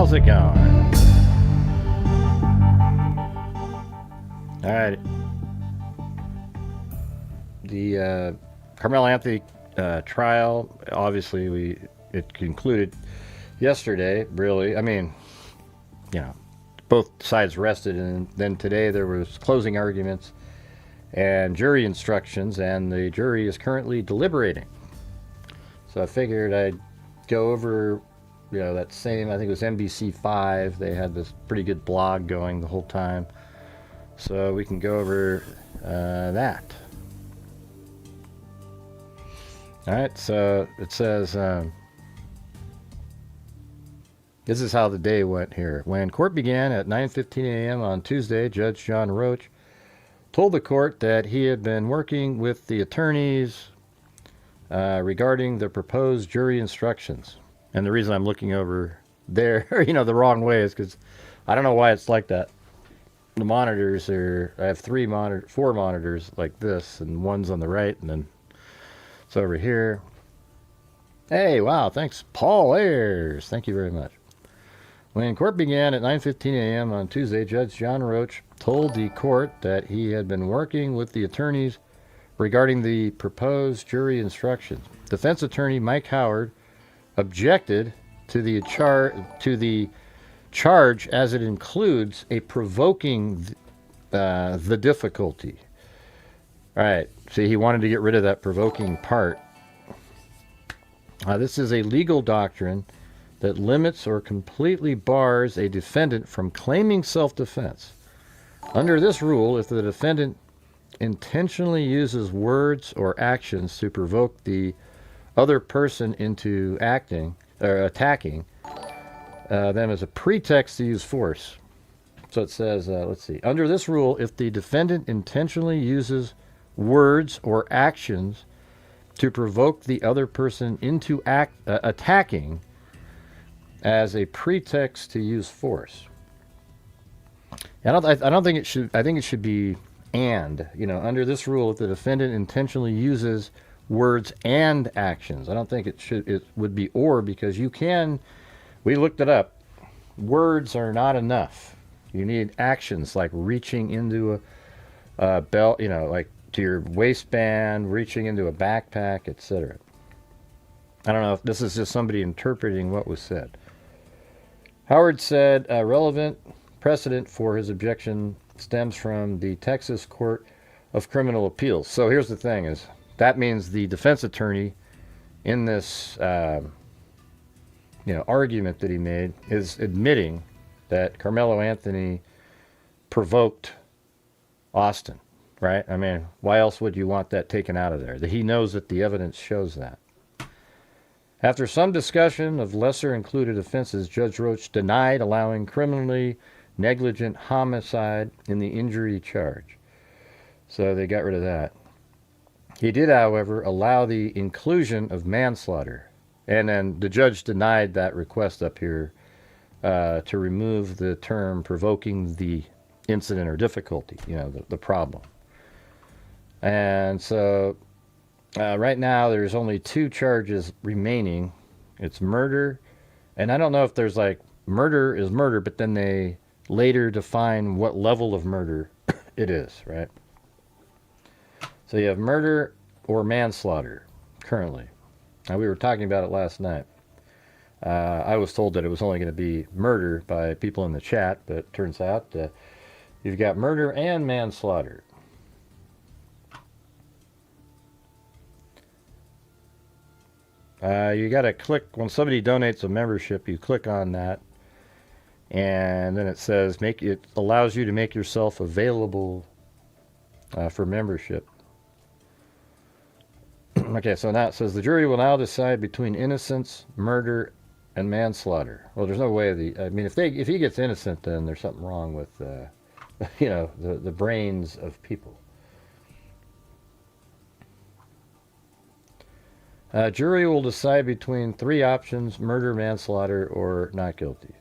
How's it going? All right. The Karmelo Anthony trial, obviously, it concluded yesterday, really. I mean, both sides rested, and then today there was closing arguments and jury instructions, and the jury is currently deliberating. So I figured I'd go over, that same, I think it was NBC5. They had this pretty good blog going the whole time. So we can go over that. All right, so it says, this is how the day went here. When court began at 9:15 a.m. on Tuesday, Judge John Roach told the court that he had been working with the attorneys regarding the proposed jury instructions. And the reason I'm looking over there, the wrong way is because I don't know why it's like that. The monitors I have four monitors like this, and one's on the right, and then it's over here. Hey, wow, thanks, Paul Ayers. Thank you very much. When court began at 9:15 a.m. on Tuesday, Judge John Roach told the court that he had been working with the attorneys regarding the proposed jury instructions. Defense attorney Mike Howard objected to the charge as it includes a provoking the difficulty. All right, see, he wanted to get rid of that provoking part. This is a legal doctrine that limits or completely bars a defendant from claiming self-defense. Under this rule, if the defendant intentionally uses words or actions to provoke the other person into acting or attacking them as a pretext to use force. So it says, let's see. Under this rule, if the defendant intentionally uses words or actions to provoke the other person into attacking as a pretext to use force. I don't think it should. I think it should be and. Under this rule, if the defendant intentionally uses words and actions, I don't think it should. It would be or, because you can. We looked it up. Words are not enough. You need actions like reaching into a belt, like to your waistband, reaching into a backpack, etc. I don't know if this is just somebody interpreting what was said. Howard said relevant precedent for his objection stems from the Texas Court of Criminal Appeals. So here's the thing: is that means the defense attorney in this argument that he made is admitting that Karmelo Anthony provoked Austin, right? I mean, why else would you want that taken out of there? That he knows that the evidence shows that. After some discussion of lesser included offenses, Judge Roach denied allowing criminally negligent homicide in the injury charge. So they got rid of that. He did, however, allow the inclusion of manslaughter. And then the judge denied that request up here to remove the term provoking the incident or difficulty, the problem. And so right now there's only two charges remaining. It's murder, and I don't know if there's murder is murder, but then they later define what level of murder it is, right? So you have murder or manslaughter currently. Now, we were talking about it last night. I was told that it was only going to be murder by people in the chat, but it turns out you've got murder and manslaughter. You got to click, when somebody donates a membership, you click on that, and then it says, it allows you to make yourself available for membership. Okay, so now it says the jury will now decide between innocence, murder, and manslaughter. Well, there's no way if he gets innocent, then there's something wrong with the brains of people. Jury will decide between three options: murder, manslaughter, or not guilty.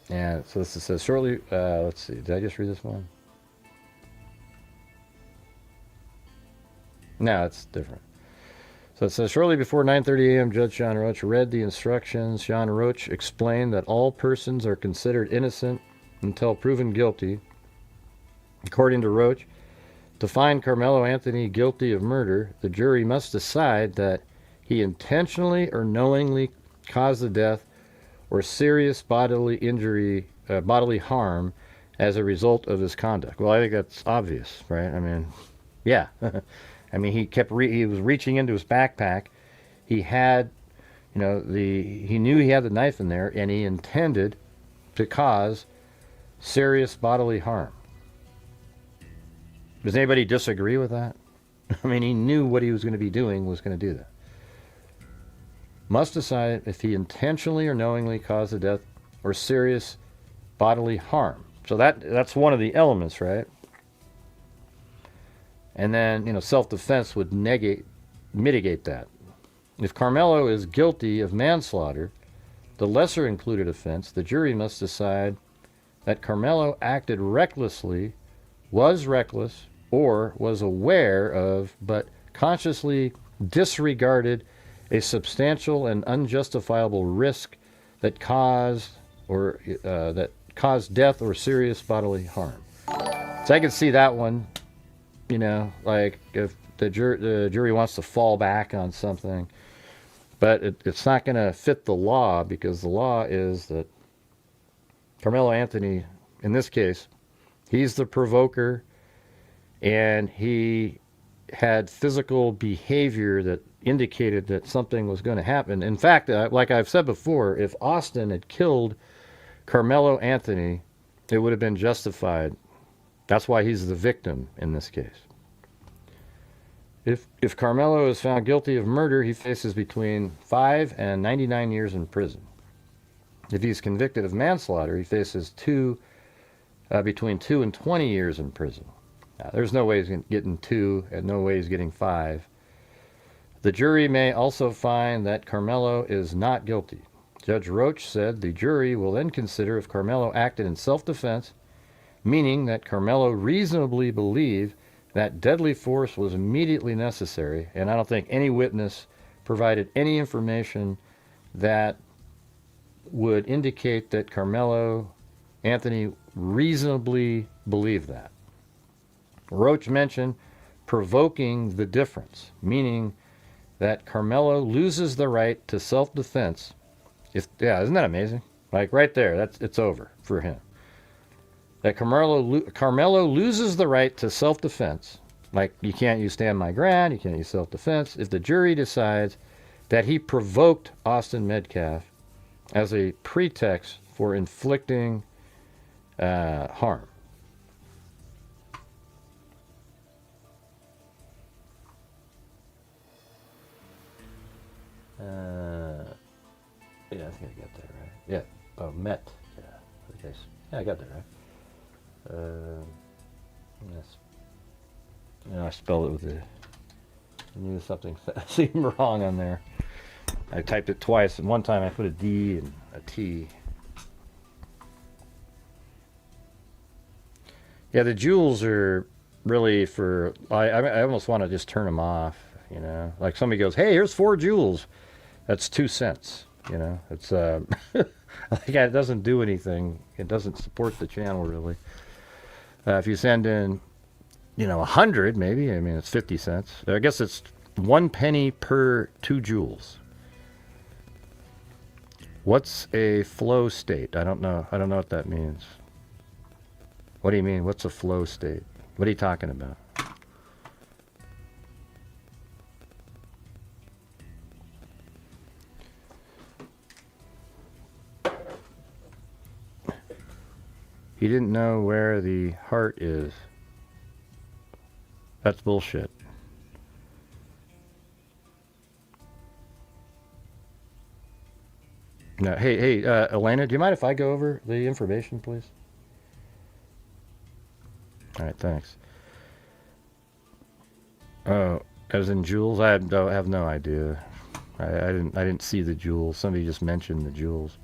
And so this says shortly. Let's see. Did I just read this one? No, it's different. So it says, shortly before 9:30 a.m., Judge John Roach read the instructions. John Roach explained that all persons are considered innocent until proven guilty. According to Roach, to find Karmelo Anthony guilty of murder, the jury must decide that he intentionally or knowingly caused the death or serious bodily injury, bodily harm as a result of his conduct. Well, I think that's obvious, right? I mean, yeah. I mean, he was reaching into his backpack. He had, he knew he had the knife in there, and he intended to cause serious bodily harm. Does anybody disagree with that? I mean, he knew what he was going to be doing was going to do that. Must decide if he intentionally or knowingly caused the death or serious bodily harm. So that's one of the elements, right? And then, self-defense would mitigate that. If Karmelo is guilty of manslaughter, the lesser included offense, the jury must decide that Karmelo acted recklessly, was reckless, or was aware of, but consciously disregarded a substantial and unjustifiable risk that caused death or serious bodily harm. So I can see that one, like if the jury wants to fall back on something, but it's not going to fit the law, because the law is that Karmelo Anthony, in this case, he's the provoker, and he had physical behavior that indicated that something was going to happen. In fact, like I've said before, if Austin had killed Karmelo Anthony, it would have been justified. That's why he's the victim in this case. If Karmelo is found guilty of murder, he faces between 5 and 99 years in prison. If he's convicted of manslaughter, he faces between 2 and 20 years in prison. Now, there's no way he's getting 2 and no way he's getting 5. The jury may also find that Karmelo is not guilty. Judge Roach said the jury will then consider if Karmelo acted in self-defense, meaning that Karmelo reasonably believed that deadly force was immediately necessary, and I don't think any witness provided any information that would indicate that Karmelo Anthony reasonably believed that. Roach mentioned provoking the difference, meaning that Karmelo loses the right to self-defense. Isn't that amazing? Like right there, it's over for him. That Karmelo loses the right to self-defense. Like, you can't use stand my ground, you can't use self-defense, if the jury decides that he provoked Austin Metcalf as a pretext for inflicting harm. Yeah, I think I got that right. Yeah. Oh, Met. Yeah. Okay. Yeah, I got that right. Yes. I spelled it with I knew something seemed wrong on there. I typed it twice, and one time I put a D and a T. Yeah, the jewels are really for. I almost want to just turn them off. Like somebody goes, "Hey, here's 4 jewels." That's 2 cents. It's like it doesn't do anything. It doesn't support the channel really. If you send in, 100 maybe. I mean, it's 50 cents. I guess it's 1 penny per 2 joules. What's a flow state? I don't know what that means. What do you mean? What's a flow state? What are you talking about? He didn't know where the heart is. That's bullshit. No, hey, Elena, do you mind if I go over the information, please? All right, thanks. Oh, as in jewels? I have no idea. I didn't see the jewels. Somebody just mentioned the jewels.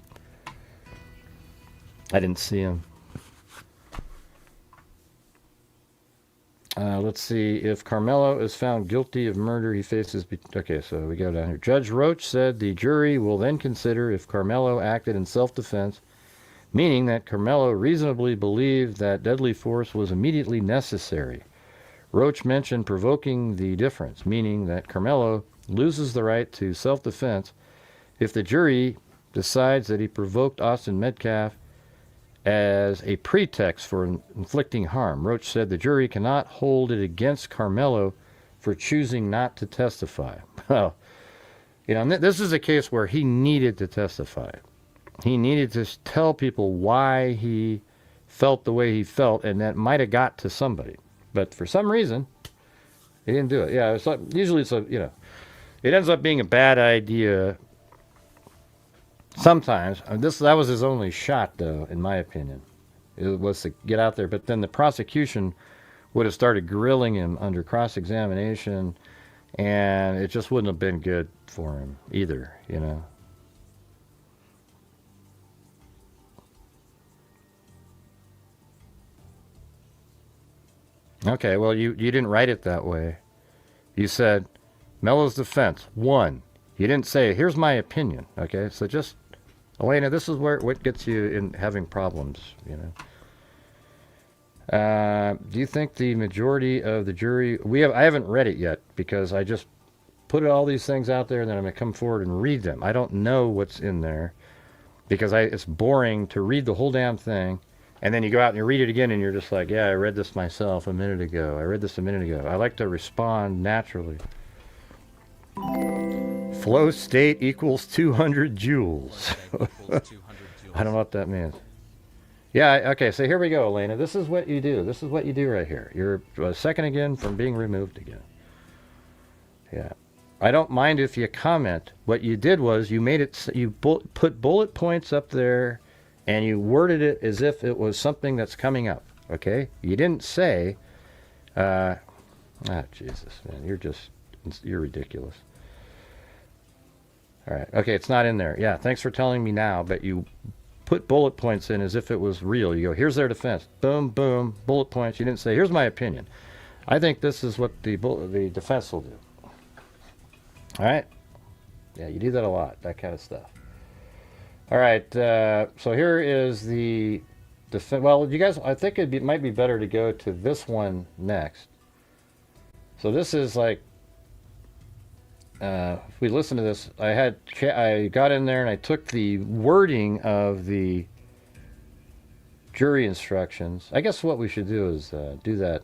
I didn't see them. Let's see. If Karmelo is found guilty of murder, he faces... Okay, so we go down here. Judge Roach said the jury will then consider if Karmelo acted in self-defense, meaning that Karmelo reasonably believed that deadly force was immediately necessary. Roach mentioned provoking the difference, meaning that Karmelo loses the right to self-defense if the jury decides that he provoked Austin Metcalf as a pretext for inflicting harm. Roach said the jury cannot hold it against Karmelo for choosing not to testify. Well, this is a case where he needed to testify. He needed to tell people why he felt the way he felt, and that might have got to somebody. But for some reason, he didn't do it. Yeah, usually it ends up being a bad idea. Sometimes. That was his only shot, though, in my opinion. It was to get out there. But then the prosecution would have started grilling him under cross-examination, and it just wouldn't have been good for him either, Okay, well, you didn't write it that way. You said, Melo's defense, 1. You didn't say, here's my opinion, okay? So just, Elena, this is what gets you in having problems, Do you think the majority of the jury... I haven't read it yet because I just put all these things out there and then I'm going to come forward and read them. I don't know what's in there because it's boring to read the whole damn thing. And then you go out and you read it again and you're just like, yeah, I read this myself a minute ago. I read this a minute ago. I like to respond naturally. Flow state equals 200 joules. I don't know what that means. Yeah, okay, so here we go, Elena. This is what you do. This is what you do right here. You're a second again from being removed again. Yeah. I don't mind if you comment. What you did was you put bullet points up there and you worded it as if it was something that's coming up, okay? You didn't say, Jesus, man, you're ridiculous. All right, okay, it's not in there. Yeah, thanks for telling me now, but you put bullet points in as if it was real. You go, here's their defense. Boom, boom, bullet points. You didn't say, here's my opinion. I think this is what the defense will do. All right? Yeah, you do that a lot, that kind of stuff. All right, so here is the defense. Well, you guys, I think it might be better to go to this one next. So this is like, if we listen to this, I got in there and I took the wording of the jury instructions. I guess what we should do is do that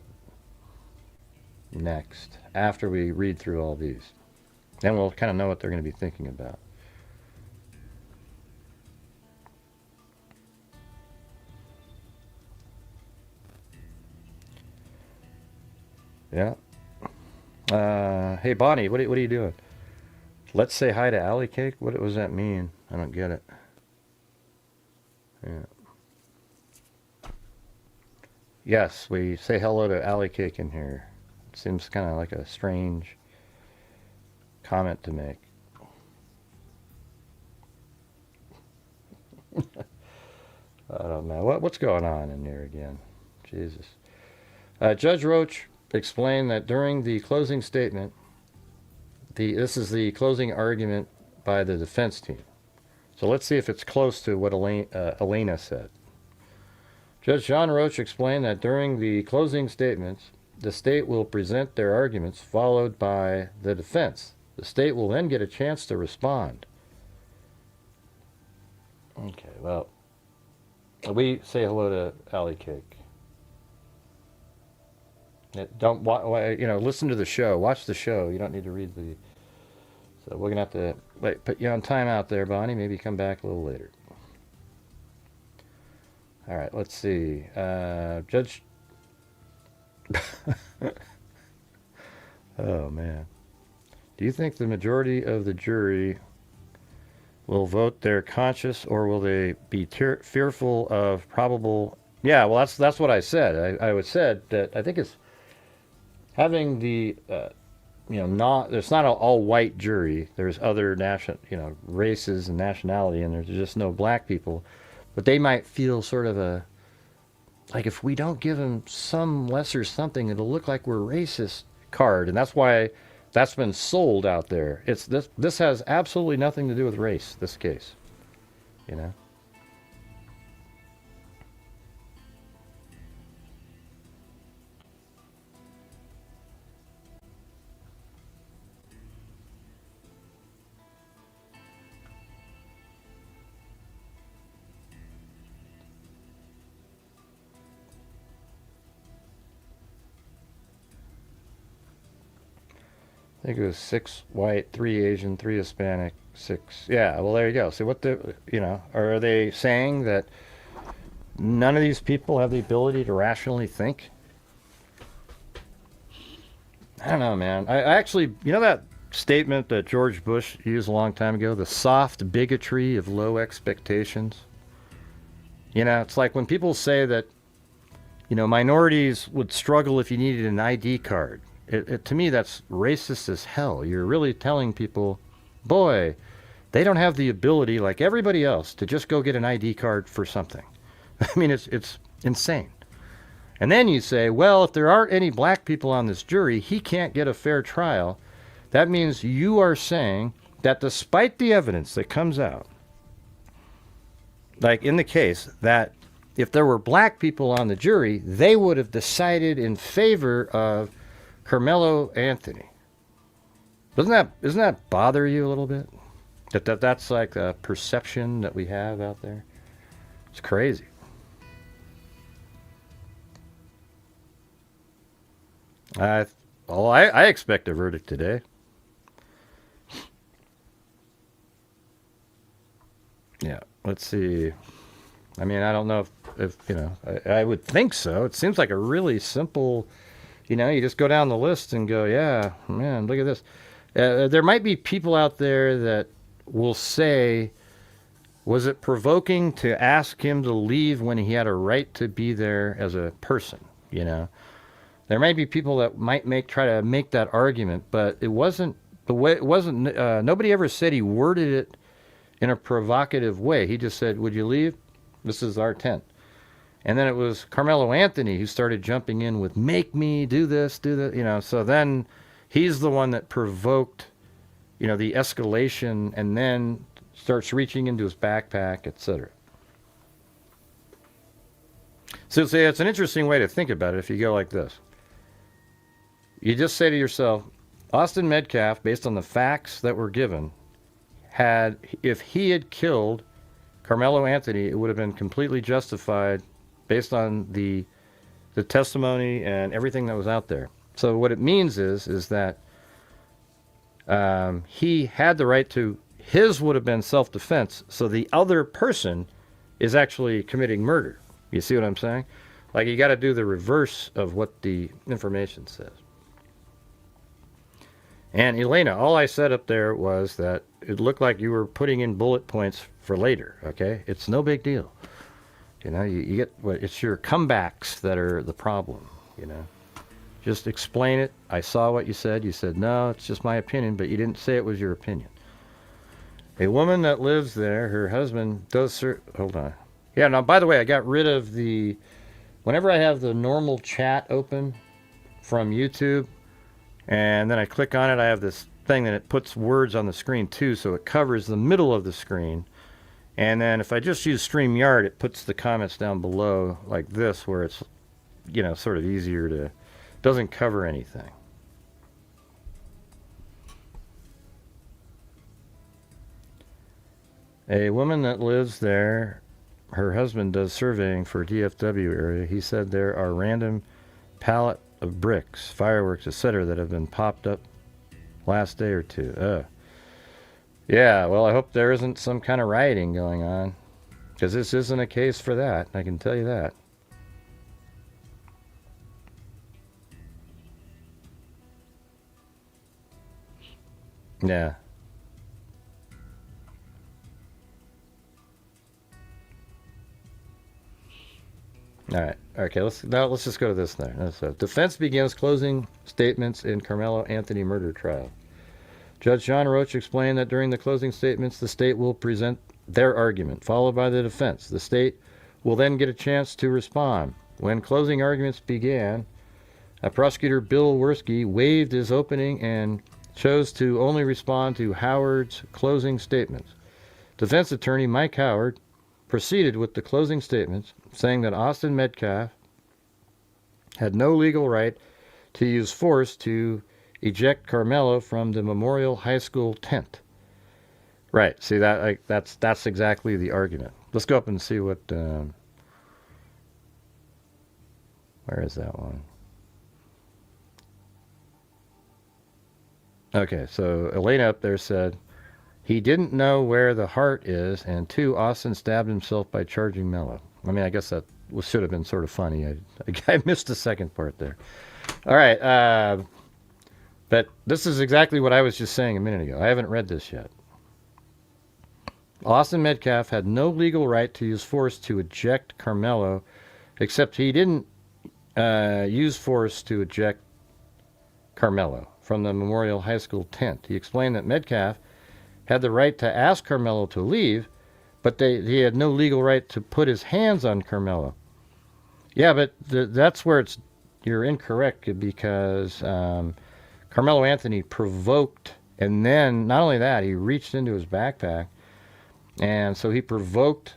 next, after we read through all these. Then we'll kind of know what they're going to be thinking about. Yeah. Hey, Bonnie, what are you doing? Let's say hi to Alley Cake? What does that mean? I don't get it. Yeah. Yes, we say hello to Alley Cake in here. It seems kind of like a strange comment to make. I don't know. What's going on in here again? Jesus. Judge Roach explained that during the closing statement, this is the closing argument by the defense team. So let's see if it's close to what Elena said. Judge John Roach explained that during the closing statements, the state will present their arguments followed by the defense. The state will then get a chance to respond. Okay, well, we say hello to Alley Cake. Don't listen to the show. Watch the show. You don't need to read the. So we're gonna have to put you on timeout there, Bonnie. Maybe come back a little later. All right. Let's see. Judge. Oh man. Do you think the majority of the jury will vote their conscience, or will they be fearful of probable? Yeah. Well, that's what I said. I said that I think it's. Having the, there's not an all-white jury. There's other races and nationality, and there's just no black people. But they might feel sort of like if we don't give him some lesser something, it'll look like we're racist card, and that's why that's been sold out there. It's this has absolutely nothing to do with race, this case, you know. I think it was 6 white, 3 Asian, 3 Hispanic, 6. Yeah, well, there you go. See what the, you know, are they saying that none of these people have the ability to rationally think? I don't know, man. I actually, you know that statement that George Bush used a long time ago, the soft bigotry of low expectations? You know, it's like when people say that, you know, minorities would struggle if you needed an ID card. To me, that's racist as hell. You're really telling people, boy, they don't have the ability, like everybody else, to just go get an ID card for something. I mean, it's insane. And then you say, well, if there aren't any black people on this jury, he can't get a fair trial. That means you are saying that despite the evidence that comes out, like in the case, that if there were black people on the jury, they would have decided in favor of Karmelo Anthony. Doesn't that bother you a little bit? That's like a perception that we have out there. It's crazy. I expect a verdict today. Yeah, let's see. I mean, I don't know if you know, I would think so. It seems like a really simple, you know, you just go down the list and go, yeah, man, look at this. There might be people out there that will say, was it provoking to ask him to leave when he had a right to be there as a person, you know? There might be people that might try to make that argument, but it wasn't the way, it wasn't, nobody ever said he worded it in a provocative way. He just said, would you leave? This is our tent. And then it was Karmelo Anthony who started jumping in with, make me do this, do that, you know. So then he's the one that provoked, you know, the escalation, and then starts reaching into his backpack, etc. So it's an interesting way to think about it if you go like this. You just say to yourself, Austin Metcalf, based on the facts that were given, if he had killed Karmelo Anthony, it would have been completely justified based on the testimony and everything that was out there. So what it means is that he had the right to, his would have been self-defense, so the other person is actually committing murder. You see what I'm saying? Like, you got to do the reverse of what the information says. And Elena, all I said up there was that it looked like you were putting in bullet points for later, okay? It's no big deal. You know, you get, it's your comebacks that are the problem, you know? Just explain it. I saw what you said. You said, no, it's just my opinion, but you didn't say it was your opinion. A woman that lives there, her husband does, hold on. Yeah, now, by the way, I got rid of whenever I have the normal chat open from YouTube, and then I click on it, I have this thing that it puts words on the screen too, so it covers the middle of the screen. And then if I just use StreamYard, it puts the comments down below like this, where it's, you know, sort of easier to, doesn't cover anything. A woman that lives there, her husband does surveying for DFW area. He said there are random pallet of bricks, fireworks, etc. that have been popped up last day or two. Yeah, well, I hope there isn't some kind of rioting going on, because this isn't a case for that, I can tell you that. Yeah. All right. Okay. Let's just go to this there. Defense begins closing statements in Karmelo Anthony murder trial. Judge John Roach explained that during the closing statements, the state will present their argument, followed by the defense. The state will then get a chance to respond. When closing arguments began, Prosecutor Bill Worski waived his opening and chose to only respond to Howard's closing statements. Defense attorney Mike Howard proceeded with the closing statements, saying that Austin Metcalf had no legal right to use force to eject Karmelo from the Memorial High School tent. Right. See, that's exactly the argument. Let's go up and see what... where is that one? Okay, so Elena up there said, he didn't know where the heart is, and 2, Austin stabbed himself by charging Mello. I mean, I guess that should have been sort of funny. I missed the second part there. All right, but this is exactly what I was just saying a minute ago. I haven't read this yet. Austin Metcalf had no legal right to use force to eject Karmelo, except he didn't use force to eject Karmelo from the Memorial High School tent. He explained that Metcalf had the right to ask Karmelo to leave, but he had no legal right to put his hands on Karmelo. Yeah, but that's where you're incorrect, because Karmelo Anthony provoked, and then not only that, he reached into his backpack, and so he provoked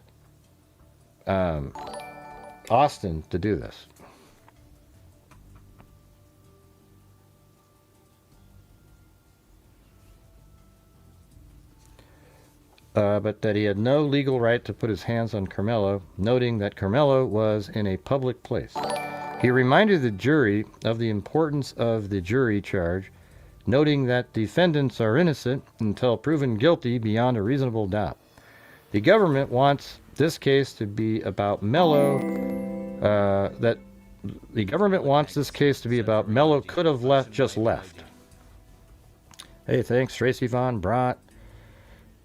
Austin to do this. But that he had no legal right to put his hands on Karmelo, noting that Karmelo was in a public place. He reminded the jury of the importance of the jury charge, noting that defendants are innocent until proven guilty beyond a reasonable doubt. The government wants this case to be about Mello, could have just left. Hey, thanks, Tracy Von Brott.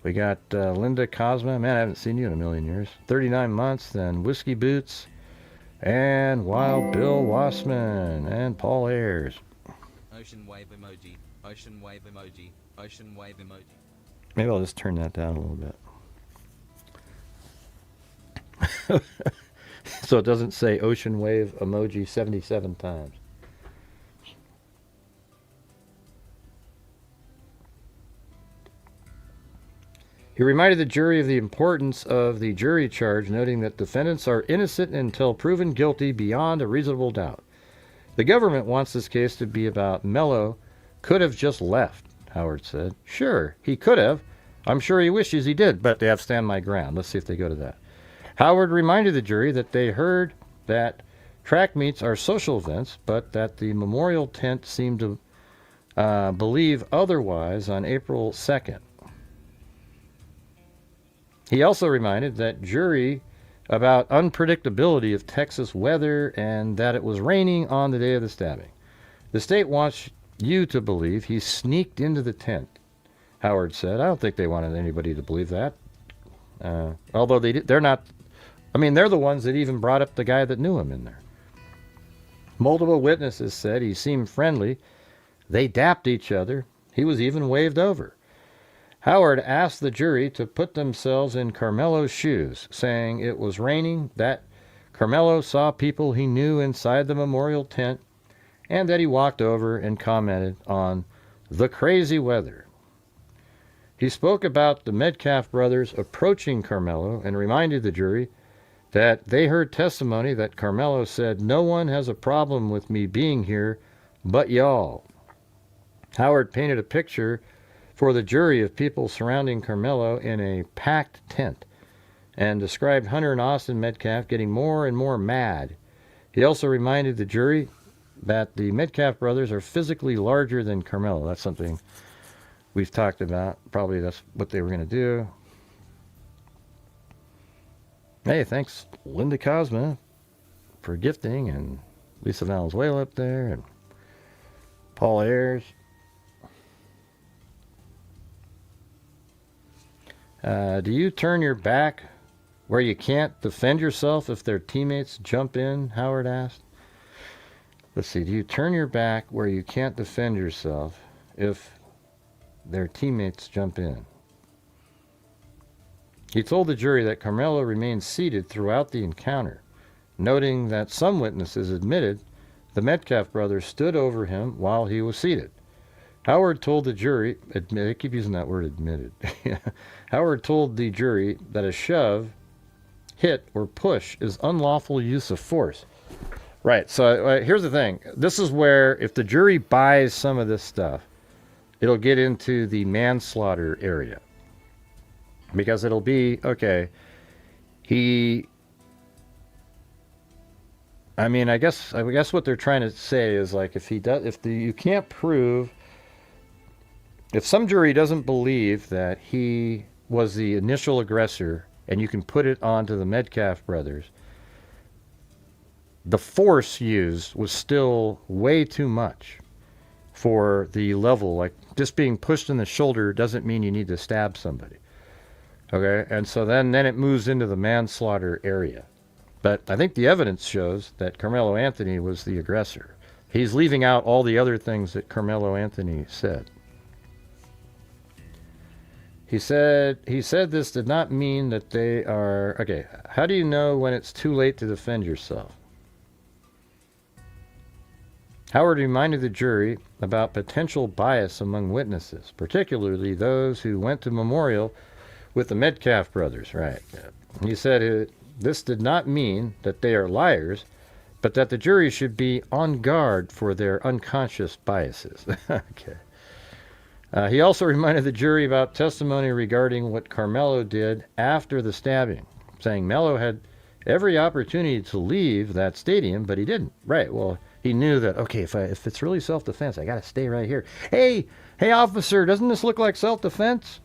We got Linda Cosma. Man, I haven't seen you in a million years. 39 months. Then Whiskey Boots. And Wild Bill Wassman. And Paul Ayers. Ocean wave emoji. Ocean wave emoji. Ocean wave emoji. Maybe I'll just turn that down a little bit. So it doesn't say ocean wave emoji 77 times. He reminded the jury of the importance of the jury charge, noting that defendants are innocent until proven guilty beyond a reasonable doubt. The government wants this case to be about Mello could have just left, Howard said. Sure, he could have. I'm sure he wishes he did, but they have to stand my ground. Let's see if they go to that. Howard reminded the jury that they heard that track meets are social events, but that the memorial tent seemed to believe otherwise on April 2nd. He also reminded that jury about unpredictability of Texas weather and that it was raining on the day of the stabbing. The state wants you to believe he sneaked into the tent, Howard said. I don't think they wanted anybody to believe that. Although they're not, I mean, they're the ones that even brought up the guy that knew him in there. Multiple witnesses said he seemed friendly. They dapped each other. He was even waved over. Howard asked the jury to put themselves in Karmelo's shoes, saying it was raining, that Karmelo saw people he knew inside the memorial tent, and that he walked over and commented on the crazy weather. He spoke about the Metcalf brothers approaching Karmelo and reminded the jury that they heard testimony that Karmelo said, "No one has a problem with me being here but y'all." Howard painted a picture for the jury of people surrounding Karmelo in a packed tent and described Hunter and Austin Metcalf getting more and more mad. He also reminded the jury that the Metcalf brothers are physically larger than Karmelo. That's something we've talked about. Probably that's what they were going to do. Hey, thanks, Linda Cosma, for gifting, and Lisa Valenzuela up there, and Paul Ayers. Do you turn your back where you can't defend yourself if their teammates jump in? Howard asked. Let's see. Do you turn your back where you can't defend yourself if their teammates jump in? He told the jury that Karmelo remained seated throughout the encounter. noting that some witnesses admitted the Metcalf brothers stood over him while he was seated. Howard told the jury, I keep using that word admitted. Howard told the jury that a shove, hit, or push is unlawful use of force. Right, so here's the thing. This is where, if the jury buys some of this stuff, it'll get into the manslaughter area. Because it'll be, okay, I guess what they're trying to say is, like, you can't prove, if some jury doesn't believe that he was the initial aggressor and you can put it onto the Metcalf brothers, the force used was still way too much for the level. Like, just being pushed in the shoulder doesn't mean you need to stab somebody. Okay, and so then it moves into the manslaughter area. But I think the evidence shows that Karmelo Anthony was the aggressor. He's leaving out all the other things that Karmelo Anthony said. He said this did not mean that they are... Okay, how do you know when it's too late to defend yourself? Howard reminded the jury about potential bias among witnesses, particularly those who went to memorial with the Metcalf brothers. Right. He said this did not mean that they are liars, but that the jury should be on guard for their unconscious biases. Okay. He also reminded the jury about testimony regarding what Karmelo did after the stabbing, saying Melo had every opportunity to leave that stadium, but he didn't. Right, well, he knew that, okay, if it's really self-defense, I got to stay right here. Hey, officer, doesn't this look like self-defense?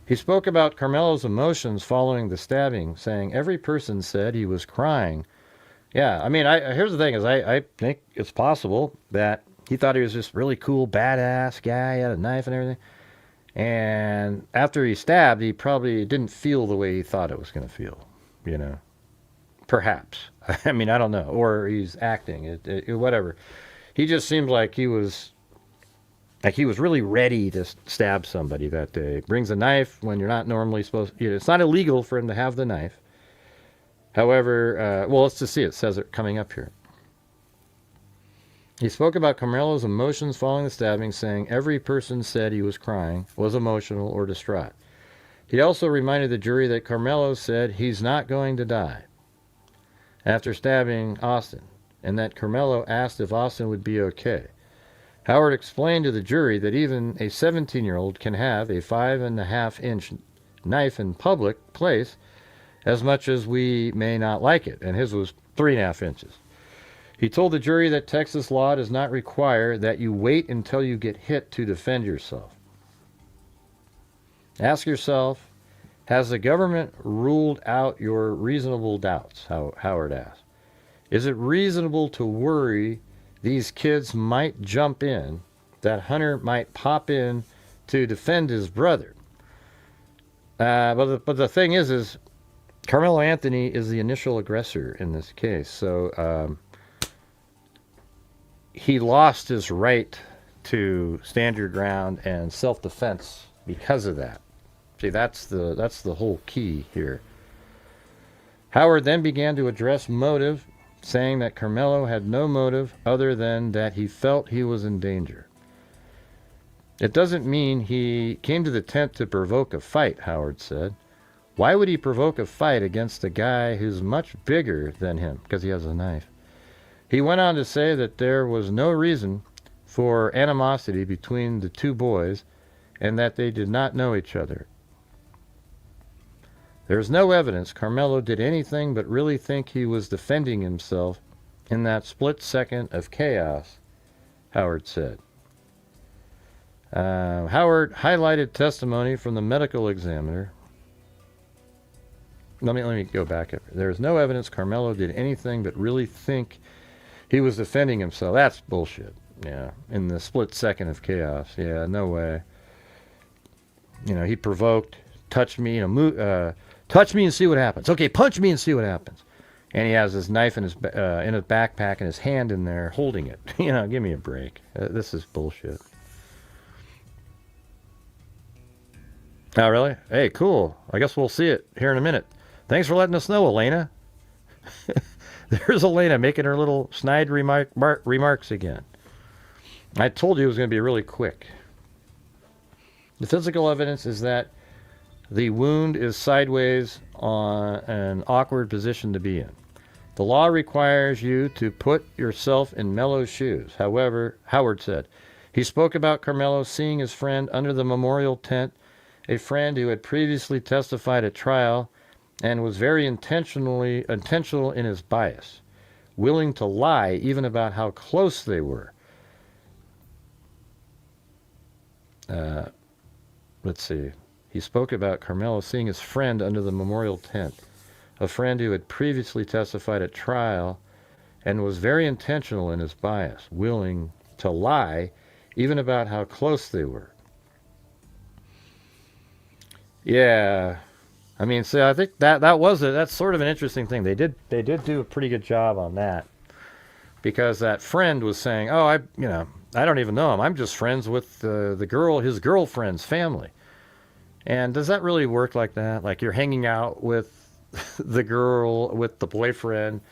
He spoke about Karmelo's emotions following the stabbing, saying every person said he was crying. Yeah, I mean, here's the thing, is I think it's possible that he thought he was just really cool, badass guy. He had a knife and everything. And after he stabbed, he probably didn't feel the way he thought it was going to feel, you know. Perhaps. I mean, I don't know. Or he's acting, whatever. He just seemed like he was really ready to stab somebody that day. Brings a knife when you're not normally supposed to. It's not illegal for him to have the knife. However, well, let's just see. It says it coming up here. He spoke about Karmelo's emotions following the stabbing, saying every person said he was crying, was emotional, or distraught. He also reminded the jury that Karmelo said he's not going to die after stabbing Austin, and that Karmelo asked if Austin would be okay. Howard explained to the jury that even a 17-year-old can have a 5.5-inch knife in public place, as much as we may not like it, and his was 3.5 inches. He told the jury that Texas law does not require that you wait until you get hit to defend yourself. Ask yourself, has the government ruled out your reasonable doubts? Howard asked. Is it reasonable to worry these kids might jump in, that Hunter might pop in to defend his brother? But the thing is Karmelo Anthony is the initial aggressor in this case, so he lost his right to stand your ground and self-defense because of that. See, that's the whole key here. Howard then began to address motive, saying that Karmelo had no motive other than that he felt he was in danger. It doesn't mean he came to the tent to provoke a fight, Howard said. Why would he provoke a fight against a guy who's much bigger than him because he has a knife? He went on to say that there was no reason for animosity between the two boys and that they did not know each other. There is no evidence Karmelo did anything but really think he was defending himself in that split second of chaos, Howard said. Howard highlighted testimony from the medical examiner. Let me go back up. There is no evidence Karmelo did anything but really think he was defending himself. That's bullshit. Yeah, in the split second of chaos. Yeah, no way. You know, he provoked, touched me, touch me and see what happens. Okay, punch me and see what happens. And he has his knife in his backpack and his hand in there holding it. You know, give me a break. This is bullshit. Oh, really? Hey, cool. I guess we'll see it here in a minute. Thanks for letting us know, Elena. There's Elena making her little snide remarks again. I told you it was going to be really quick. The physical evidence is that the wound is sideways on an awkward position to be in. The law requires you to put yourself in Melo's shoes. However, Howard said, he spoke about Karmelo seeing his friend under the memorial tent, a friend who had previously testified at trial and was very intentional in his bias, willing to lie even about how close they were. Let's see. He spoke about Karmelo seeing his friend under the memorial tent, a friend who had previously testified at trial and was very intentional in his bias, willing to lie even about how close they were. Yeah. I mean, see, I think that's sort of an interesting thing. They did do a pretty good job on that, because that friend was saying, "Oh, I don't even know him. I'm just friends with his girlfriend's family." And does that really work like that? Like you're hanging out with the girl, with the boyfriend,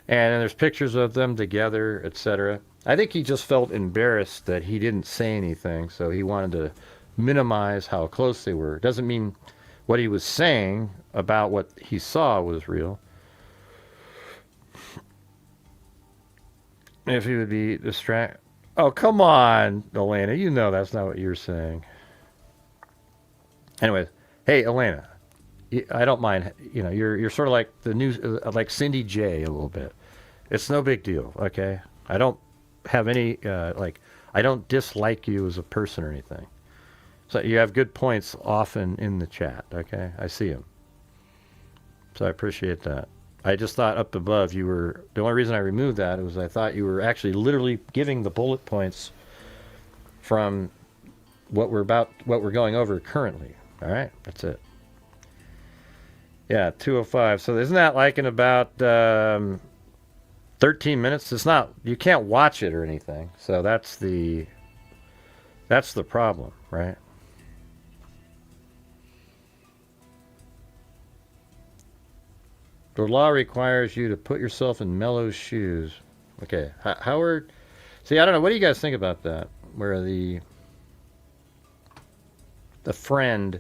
and there's pictures of them together, etc. I think he just felt embarrassed that he didn't say anything, so he wanted to minimize how close they were. Doesn't mean what he was saying about what he saw was real. If he would be distracted. Oh, come on, Elena. You know that's not what you're saying. Anyways, hey, Elena. I don't mind. You're sort of like the new, like Cindy J a little bit. It's no big deal, okay? I don't have any, I don't dislike you as a person or anything. So you have good points often in the chat, okay? I see them. So I appreciate that. I just thought up above the only reason I removed that was I thought you were actually literally giving the bullet points from what we're going over currently. All right, that's it. Yeah, 2:05. So isn't that like in about 13 minutes? It's not, you can't watch it or anything. So that's the problem, right? The law requires you to put yourself in Melo's shoes. Okay, Howard. See, I don't know. What do you guys think about that? Where the friend.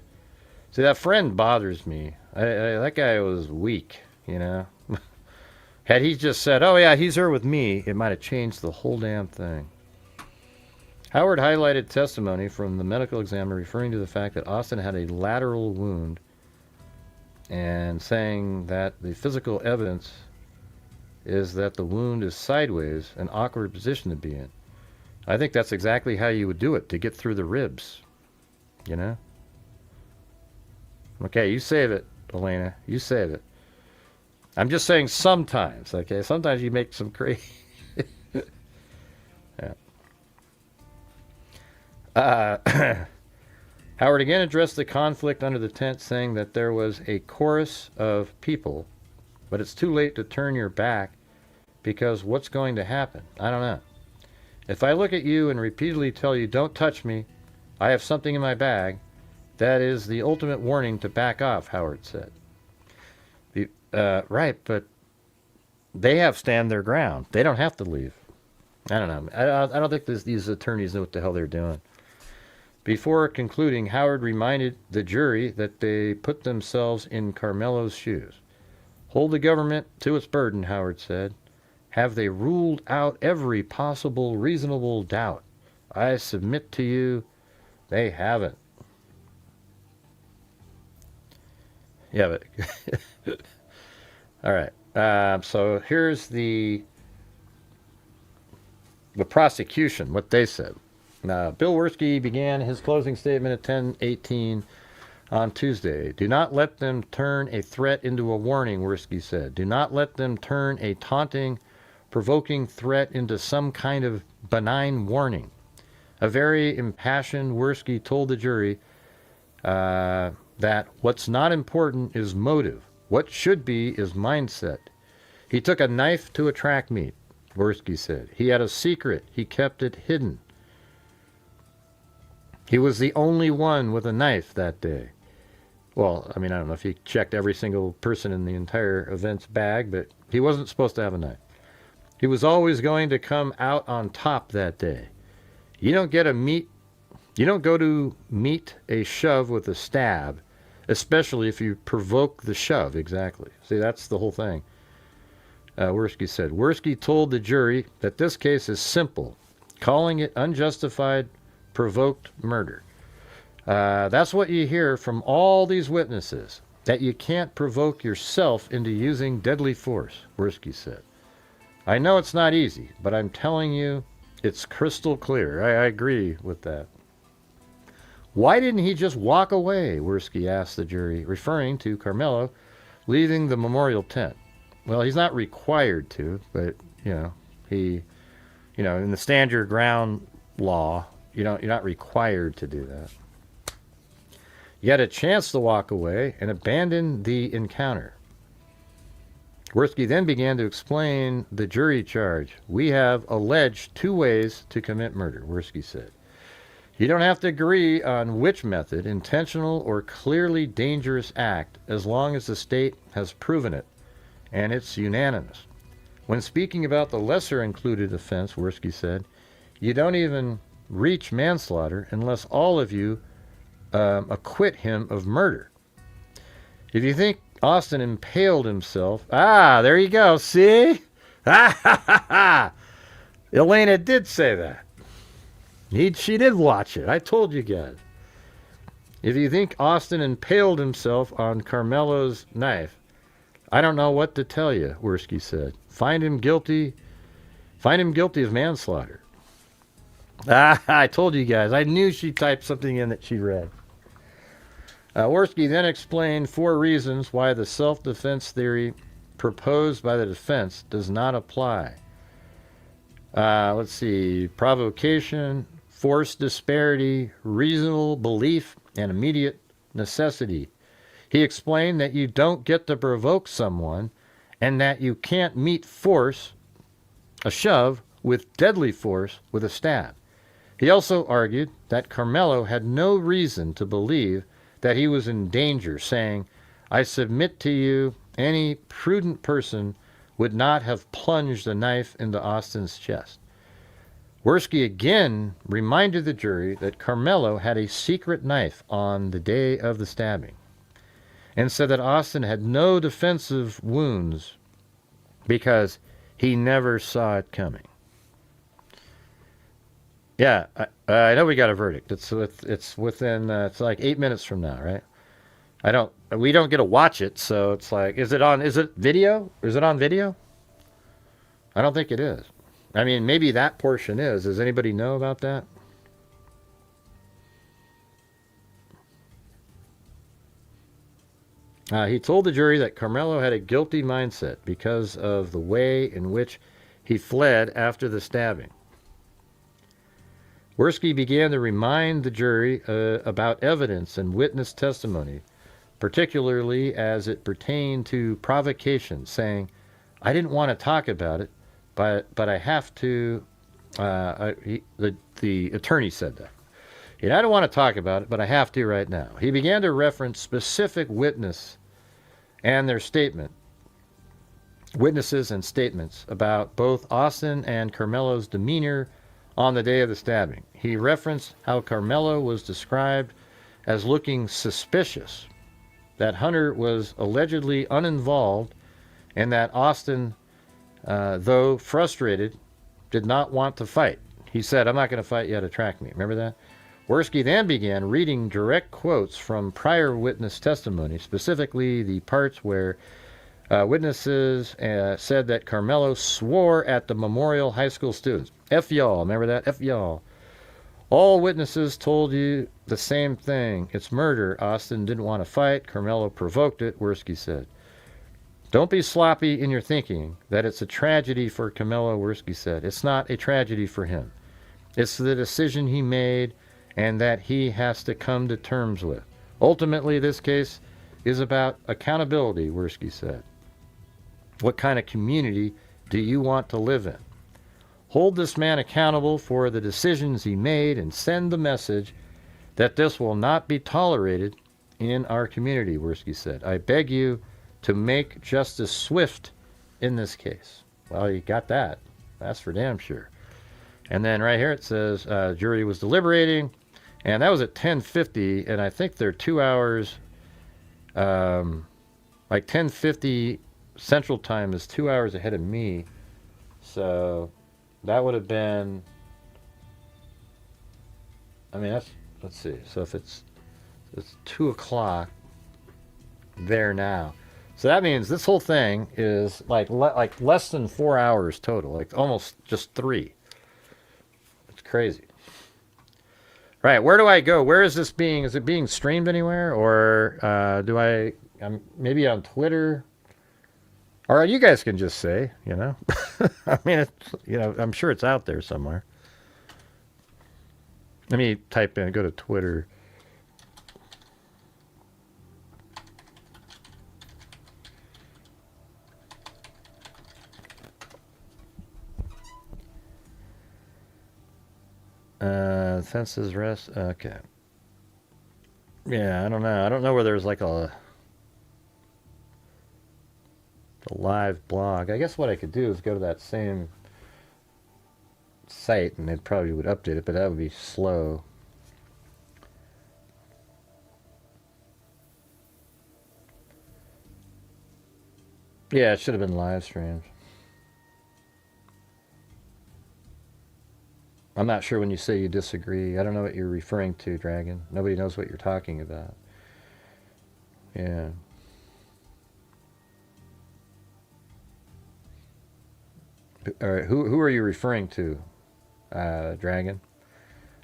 See, that friend bothers me. That guy was weak, Had he just said, "Oh yeah, he's here with me," it might have changed the whole damn thing. Howard highlighted testimony from the medical examiner referring to the fact that Austin had a lateral wound, and saying that the physical evidence is that the wound is sideways, an awkward position to be in. I think that's exactly how you would do it to get through the ribs, Okay, you save it, Elena. You save it. I'm just saying sometimes, okay? Sometimes you make some crazy... yeah. Howard again addressed the conflict under the tent, saying that there was a chorus of people, but it's too late to turn your back because what's going to happen? I don't know. If I look at you and repeatedly tell you, "Don't touch me, I have something in my bag," that is the ultimate warning to back off, Howard said. Right, but they have stand their ground. They don't have to leave. I don't know. I don't think these attorneys know what the hell they're doing. Before concluding, Howard reminded the jury that they put themselves in Karmelo's shoes. Hold the government to its burden, Howard said. Have they ruled out every possible reasonable doubt? I submit to you, they haven't. Yeah, but... All right. So here's the prosecution, what they said. Bill Werski began his closing statement at 10:18 on Tuesday. "Do not let them turn a threat into a warning," Werski said. "Do not let them turn a taunting, provoking threat into some kind of benign warning." A very impassioned Werski told the jury that what's not important is motive. What should be is mindset. "He took a knife to a track meet," Werski said. "He had a secret. He kept it hidden. He was the only one with a knife that day." Well, I mean, I don't know if he checked every single person in the entire event's bag, but he wasn't supposed to have a knife. He was always going to come out on top that day. You don't go to meet a shove with a stab, especially if you provoke the shove. Exactly. See, that's the whole thing. Werski said. Werski told the jury that this case is simple, calling it unjustified, provoked murder. That's what you hear from all these witnesses, that you can't provoke yourself into using deadly force, Werski said. I know it's not easy, but I'm telling you, it's crystal clear. I agree with that. Why didn't he just walk away? Werski asked the jury, referring to Karmelo leaving the memorial tent. Well, he's not required to, but, in the stand your ground law, you're not required to do that. You had a chance to walk away and abandon the encounter. Werski then began to explain the jury charge. We have alleged 2 ways to commit murder, Werski said. You don't have to agree on which method, intentional or clearly dangerous act, as long as the state has proven it, and it's unanimous. When speaking about the lesser included offense, Werski said, you don't even reach manslaughter unless all of you acquit him of murder. If you think Austin impaled himself, there you go, see? Elena did say that. She did watch it. I told you guys. If you think Austin impaled himself on Karmelo's knife, I don't know what to tell you, Werski said. Find him guilty of manslaughter. I told you guys. I knew she typed something in that she read. Werski then explained 4 reasons why the self-defense theory proposed by the defense does not apply. Let's see. Provocation, force disparity, reasonable belief, and immediate necessity. He explained that you don't get to provoke someone and that you can't meet force, a shove, with deadly force with a stab. He also argued that Karmelo had no reason to believe that he was in danger, saying, I submit to you, any prudent person would not have plunged a knife into Austin's chest. Werski again reminded the jury that Karmelo had a secret knife on the day of the stabbing, and said that Austin had no defensive wounds because he never saw it coming. Yeah, I know we got a verdict. It's within it's like 8 minutes from now, right? We don't get to watch it, so it's like, is it video? Is it on video? I don't think it is. I mean, maybe that portion is. Does anybody know about that? He told the jury that Karmelo had a guilty mindset because of the way in which he fled after the stabbing. Werski began to remind the jury about evidence and witness testimony, particularly as it pertained to provocation, saying, I didn't want to talk about it, but I have to. The attorney said that. I don't want to talk about it, but I have to right now. He began to reference specific witnesses and statements about both Austin and Karmelo's demeanor on the day of the stabbing. He referenced how Karmelo was described as looking suspicious, that Hunter was allegedly uninvolved, and that Austin, though frustrated, did not want to fight. He said, I'm not going to fight, you had to track me. Remember that? Werski then began reading direct quotes from prior witness testimony, specifically the parts where witnesses said that Karmelo swore at the Memorial High School students. F y'all, remember that? F y'all. All witnesses told you the same thing. It's murder. Austin didn't want to fight. Karmelo provoked it, Werski said. Don't be sloppy in your thinking that it's a tragedy for Karmelo, Werski said. It's not a tragedy for him. It's the decision he made and that he has to come to terms with. Ultimately, this case is about accountability, Werski said. What kind of community do you want to live in? Hold this man accountable for the decisions he made and send the message that this will not be tolerated in our community, Worski said. I beg you to make justice swift in this case. Well, you got that. That's for damn sure. And then right here it says jury was deliberating, and that was at 10:50, and I think they're 2 hours, like 10:50 Central Time is 2 hours ahead of me. So that would have been, I mean, that's, let's see. So if it's 2 o'clock there now. So that means this whole thing is like less than 4 hours total, like almost just 3. It's crazy. Right, where do I go? Where is this being? Is it being streamed anywhere, or I'm maybe on Twitter? Or you guys can just say, you know. I mean, I'm sure it's out there somewhere. Let me type in, go to Twitter. Fences rest. Okay. Yeah, I don't know. I don't know where there's like a live blog. I guess what I could do is go to that same site, and it probably would update it, but that would be slow. Yeah, it should have been live streamed. I'm not sure when you say you disagree. I don't know what you're referring to, Dragon. Nobody knows what you're talking about. Yeah. All right, who are you referring to, Dragon?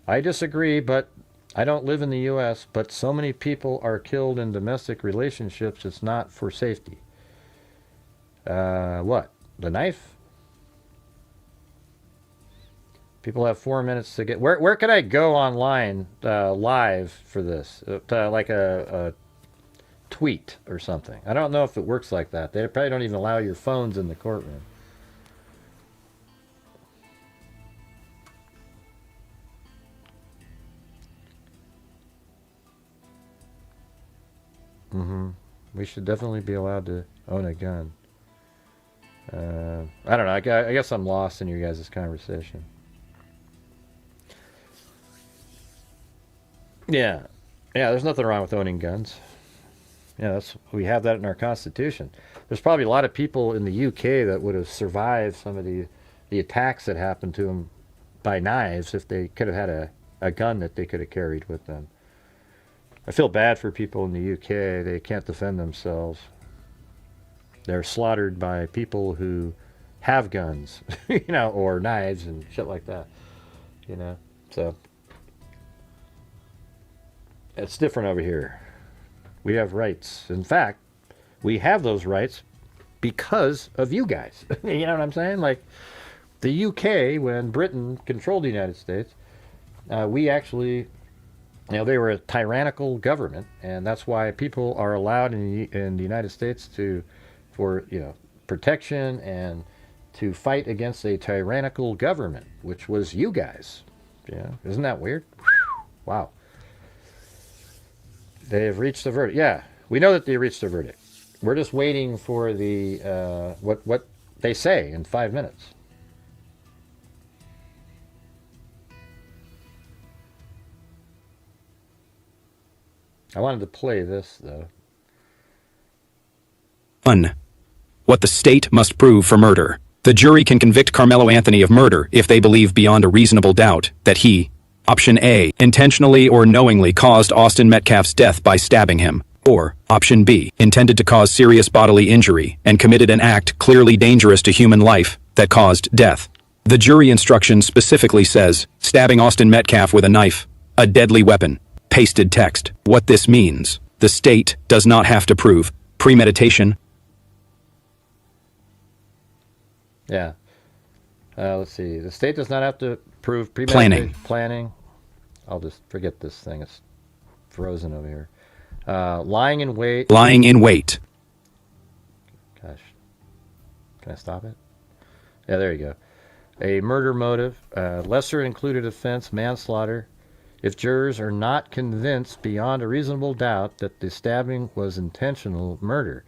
I disagree, but I don't live in the U.S., but so many people are killed in domestic relationships, it's not for safety. What? The knife? People have 4 minutes to get... Where can I go online live for this? Like a tweet or something. I don't know if it works like that. They probably don't even allow your phones in the courtroom. We should definitely be allowed to own a gun. I don't know. I guess I'm lost in your guys' conversation. Yeah. Yeah, there's nothing wrong with owning guns. Yeah, we have that in our Constitution. There's probably a lot of people in the UK that would have survived some of the attacks that happened to them by knives if they could have had a gun that they could have carried with them. I feel bad for people in the UK. They can't defend themselves. They're slaughtered by people who have guns, or knives and shit like that, So it's different over here. We have rights. In fact, we have those rights because of you guys. You know what I'm saying? Like the UK, when Britain controlled the United States, we actually, they were a tyrannical government, and that's why people are allowed in the United States for protection and to fight against a tyrannical government, which was you guys. Yeah, isn't that weird? Wow. They have reached a verdict. Yeah, we know that they reached a verdict. We're just waiting for the what they say in 5 minutes. I wanted to play this though. 1. What the state must prove for murder. The jury can convict Karmelo Anthony of murder if they believe beyond a reasonable doubt that he, Option A, intentionally or knowingly caused Austin Metcalf's death by stabbing him, or Option B, intended to cause serious bodily injury and committed an act clearly dangerous to human life that caused death. The jury instruction specifically says, stabbing Austin Metcalf with a knife, a deadly weapon. Pasted text. What this means, the state does not have to prove premeditation. Yeah. Let's see. The state does not have to prove premeditation. Planning. I'll just forget this thing. It's frozen over here. Lying in wait. Lying in wait. Gosh. Can I stop it? Yeah, there you go. A murder motive. Lesser included offense, manslaughter. if jurors are not convinced beyond a reasonable doubt that the stabbing was intentional murder.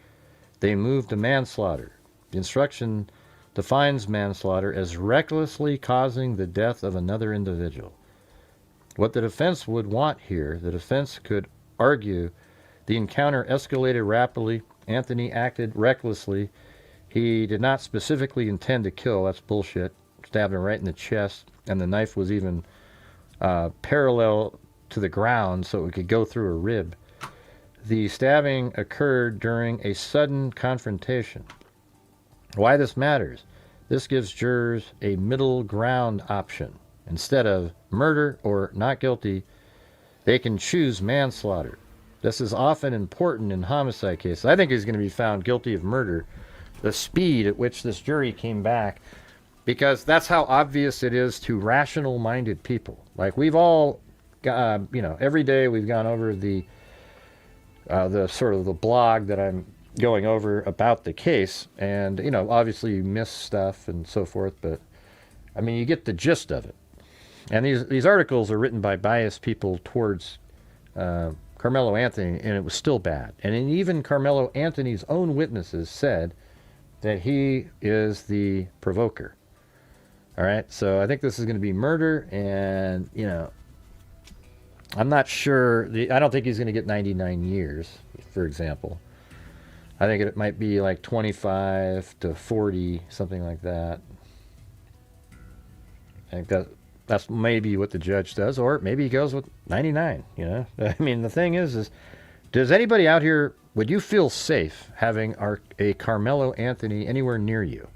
They move to manslaughter. The instruction defines manslaughter as recklessly causing the death of another individual. What the defense would want here, the defense could argue the encounter escalated rapidly. Anthony acted recklessly. He did not specifically intend to kill. That's bullshit. Stabbed him right in the chest, and the knife was even parallel to the ground so it could go through a rib. The stabbing occurred during a sudden confrontation. Why this matters? This gives jurors a middle ground option. Instead of murder or not guilty, they can choose manslaughter. This is often important in homicide cases. I think he's going to be found guilty of murder. The speed at which this jury came back, because that's how obvious it is to rational-minded people. Like, we've all, every day we've gone over the sort of the blog that I'm going over about the case, and obviously you miss stuff and so forth, but I mean, you get the gist of it. And these articles are written by biased people towards Karmelo Anthony, and it was still bad. And even Karmelo Anthony's own witnesses said that he is the provoker. All right, so I think this is going to be murder, and I'm not sure. I don't think he's going to get 99 years, for example. I think it might be like 25 to 40, something like that. I think that's maybe what the judge does, or maybe he goes with 99. I mean, the thing is does anybody out here, would you feel safe having a Karmelo Anthony anywhere near you?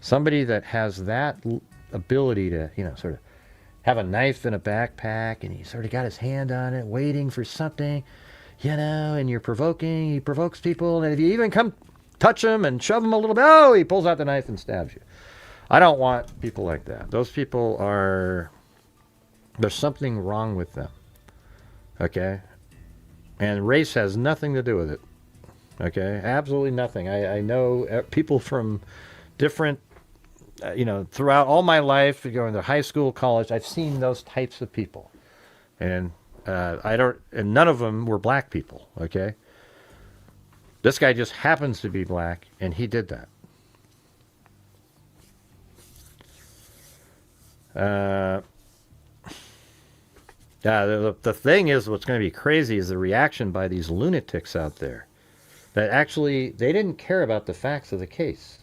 Somebody that has that ability to, sort of have a knife in a backpack, and he sort of got his hand on it, waiting for something, and he provokes people, and if you even come touch him and shove him a little bit, he pulls out the knife and stabs you. I don't want people like that. Those people there's something wrong with them. Okay? And race has nothing to do with it. Okay? Absolutely nothing. I know people from different, throughout all my life, going to high school, college, I've seen those types of people. And and none of them were black people. Okay? This guy just happens to be black, and he did that. The thing is, what's going to be crazy is the reaction by these lunatics out there that actually they didn't care about the facts of the case.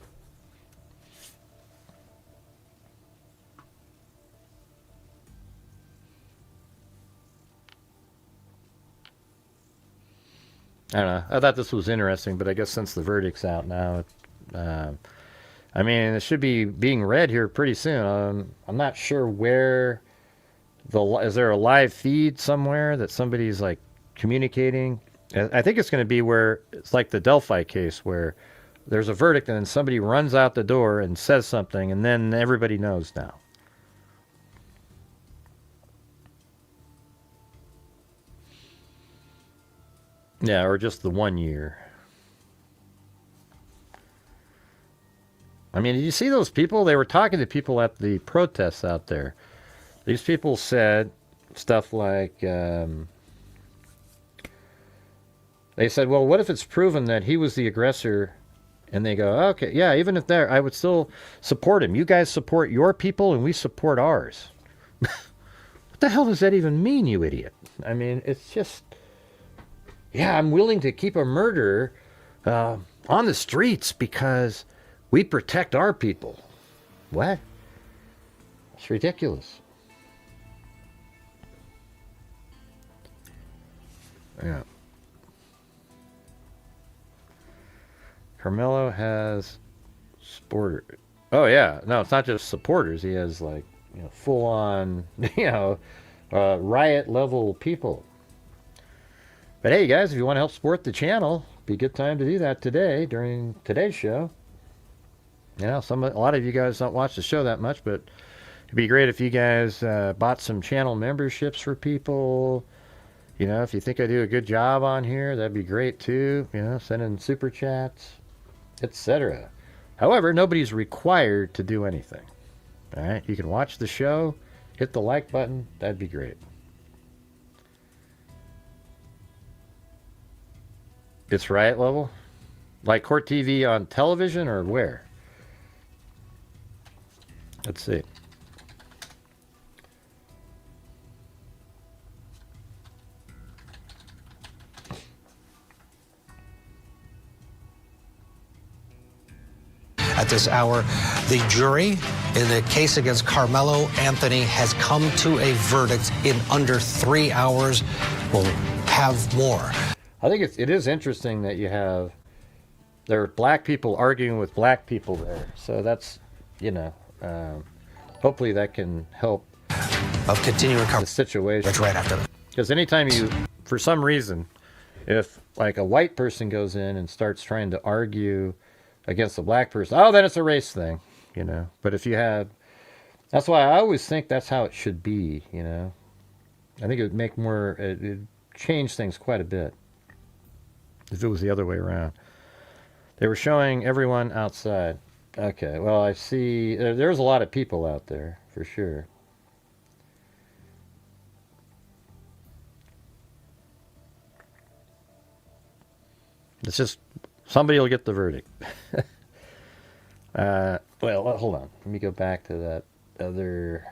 I don't know. I thought this was interesting, but I guess since the verdict's out now, I mean, it should be being read here pretty soon. I'm not sure where is there a live feed somewhere that somebody's like communicating? I think it's going to be where it's like the Delphi case where there's a verdict and then somebody runs out the door and says something, and then everybody knows now. Yeah, or just the 1 year. I mean, did you see those people? They were talking to people at the protests out there. These people said stuff like, they said, well, what if it's proven that he was the aggressor? And they go, okay, yeah, even if I would still support him. You guys support your people and we support ours. What the hell does that even mean, you idiot? I mean, it's just, yeah, I'm willing to keep a murderer on the streets because we protect our people. What? It's ridiculous. Yeah. Karmelo has supporters. Oh yeah, no, it's not just supporters. He has like full on riot level people. But hey, guys, if you want to help support the channel, be a good time to do that today during today's show. A lot of you guys don't watch the show that much, but it'd be great if you guys bought some channel memberships for people. If you think I do a good job on here, that'd be great too. Send in super chats, etc. However, nobody's required to do anything. All right, you can watch the show, hit the like button. That'd be great. It's riot level? Like court TV on television or where? Let's see. At this hour, the jury in the case against Karmelo Anthony has come to a verdict in under 3 hours. We'll have more. I think it is interesting that there are black people arguing with black people there. So that's, hopefully that can help Of continuing the situation. That's right after that. Because anytime for some reason, if like a white person goes in and starts trying to argue against a black person, then it's a race thing, But if you that's why I always think that's how it should be, I think it would make it'd change things quite a bit if it was the other way around. They were showing everyone outside. Okay, well, I see there's a lot of people out there for sure. It's just somebody will get the verdict. Well, hold on. Let me go back to that other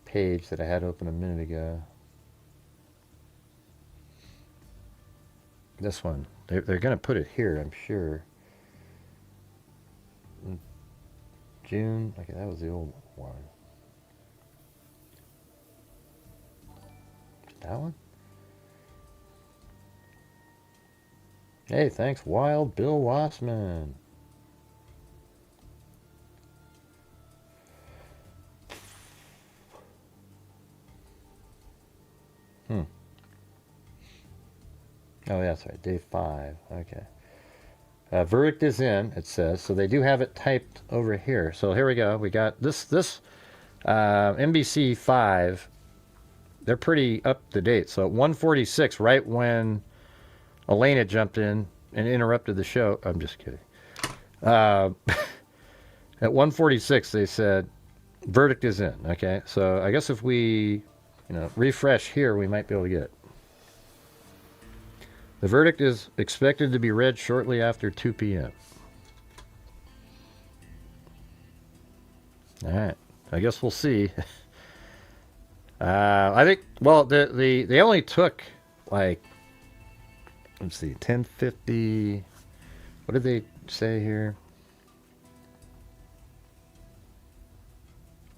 page that I had open a minute ago. This one. They're going to put it here, I'm sure. June. Okay, that was the old one. That one? Hey, thanks, Wild Bill Wassman. Oh, yeah, that's right. Day 5. Okay. Verdict is in, it says. So they do have it typed over here. So here we go. We got this NBC 5. They're pretty up to date. So at 1:46, right when Elena jumped in and interrupted the show. I'm just kidding. At 1:46, they said, verdict is in. Okay. So I guess if we, refresh here, we might be able to get it. The verdict is expected to be read shortly after 2 p.m. All right. I guess we'll see. I think, well, they only took, like, let's see, 10:50. What did they say here?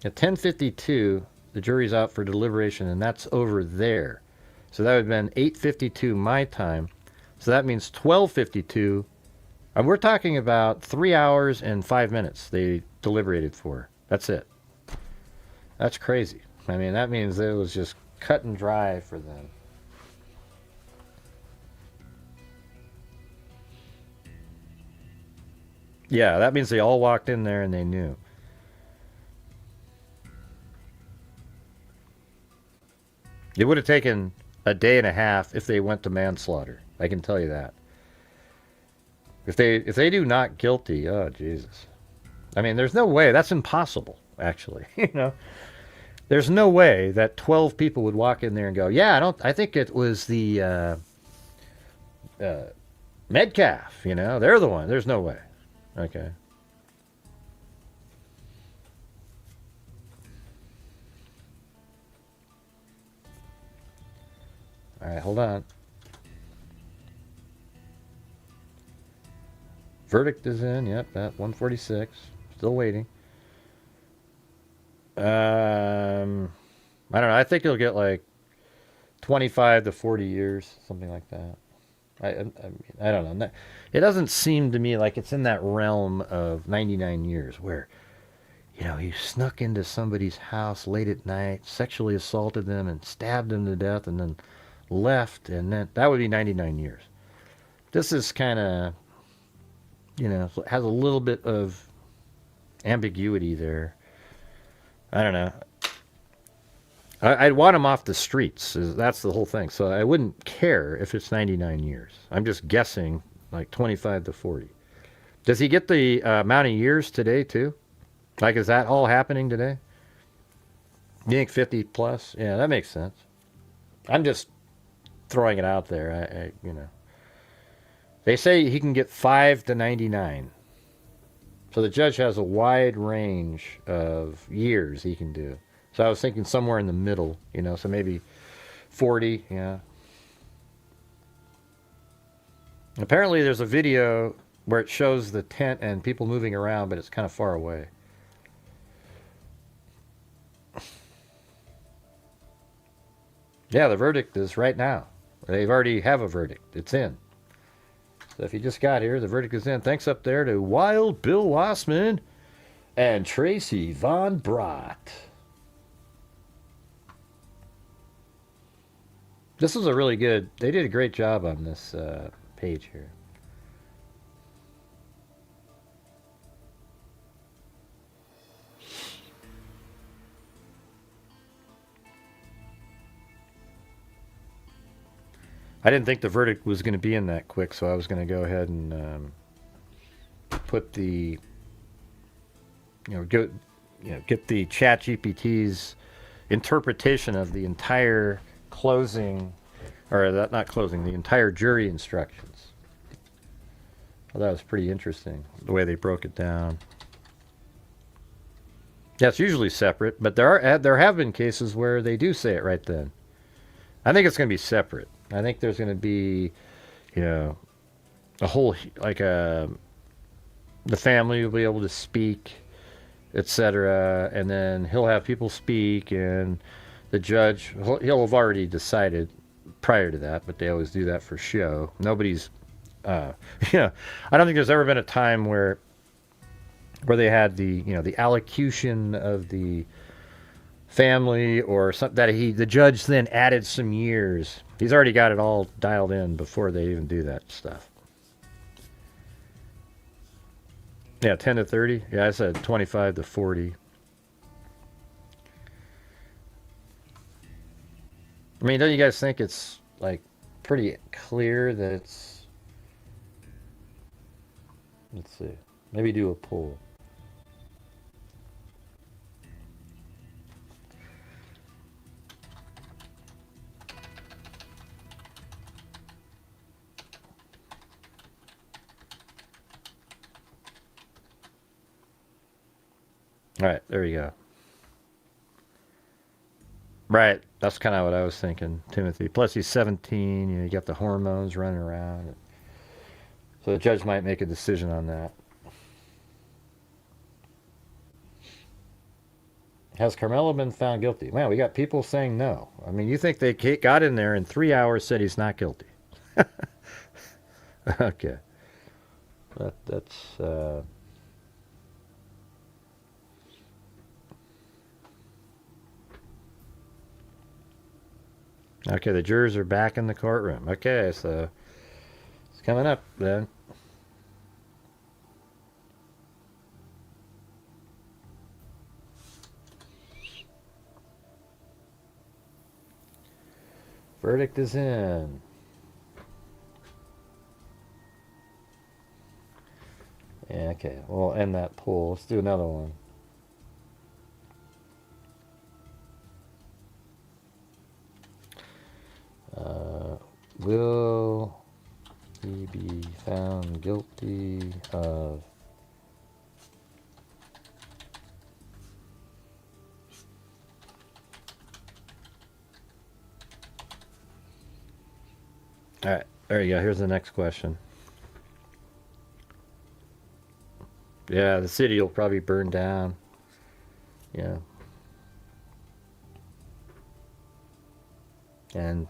At 10:52, the jury's out for deliberation, and that's over there. So that would have been 8:52 my time. So that means 12:52. And we're talking about 3 hours and 5 minutes they deliberated for. That's it. That's crazy. I mean, that means it was just cut and dry for them. Yeah, that means they all walked in there and they knew. It would have taken a day and a half if they went to manslaughter. I can tell you that. If they do not guilty, oh Jesus. I mean, there's no way. That's impossible, actually. There's no way that 12 people would walk in there and go, yeah, I think it was the Metcalf, they're the one. There's no way. Okay. All right, hold on. Verdict is in. Yep, at 1:46. Still waiting. I don't know. I think he'll get like 25 to 40 years, something like that. I don't know. It doesn't seem to me like it's in that realm of 99 years where, he snuck into somebody's house late at night, sexually assaulted them, and stabbed them to death, and then left, and then that would be 99 years. This is kind of, has a little bit of ambiguity there. I don't know. I'd want him off the streets. That's the whole thing. So I wouldn't care if it's 99 years. I'm just guessing like 25 to 40. Does he get the amount of years today too? Like, is that all happening today? You think 50 plus? Yeah, that makes sense. I'm just throwing it out there. I They say he can get 5 to 99. So the judge has a wide range of years he can do. So I was thinking somewhere in the middle, so maybe 40, yeah. Apparently there's a video where it shows the tent and people moving around, but it's kind of far away. Yeah, the verdict is right now. They've already have a verdict. It's in. So if you just got here, the verdict is in. Thanks up there to Wild Bill Wassman and Tracy Von Brott. This was a really good, they did a great job on this page here. I didn't think the verdict was going to be in that quick, so I was going to go ahead and put the, get the ChatGPT's interpretation of the entire closing, or not closing, the entire jury instructions. Well, that was pretty interesting, the way they broke it down. Yeah, it's usually separate, but there have been cases where they do say it right then. I think it's going to be separate. I think there's going to be, a whole, the family will be able to speak, etc., and then he'll have people speak, and the judge, he'll have already decided prior to that, but they always do that for show. Nobody's, I don't think there's ever been a time where they had the allocution of the family or something that the judge then added some years. He's already got it all dialed in before they even do that stuff. Yeah, 10 to 30. Yeah, I said 25 to 40. I mean, don't you guys think it's pretty clear that it's, let's see, maybe do a poll. All right, there you go. Right, that's kind of what I was thinking, Timothy. Plus, he's 17. You got the hormones running around. So the judge might make a decision on that. Has Karmelo been found guilty? Man, we got people saying no. I mean, you think they got in there in 3 hours, said he's not guilty. Okay. That's... Okay, the jurors are back in the courtroom. Okay, so it's coming up then. Verdict is in. Yeah, okay, we'll end that poll. Let's do another one. Will he be found guilty of all right, there you go. Here's the next question. Yeah, the city will probably burn down. Yeah. And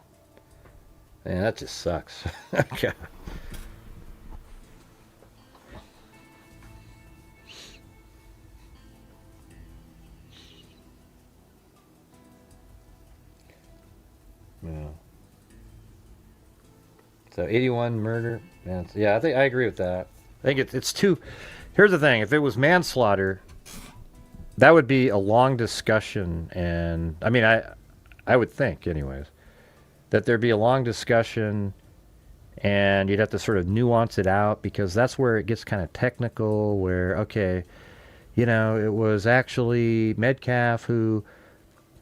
that just sucks. Okay. Yeah. So 81 murder. Yeah, I think I agree with that. I think it's too. Here's the thing: if it was manslaughter, that would be a long discussion, and I mean, I would think, anyways, that there'd be a long discussion, and you'd have to sort of nuance it out because that's where it gets kind of technical. Where okay, it was actually Metcalf who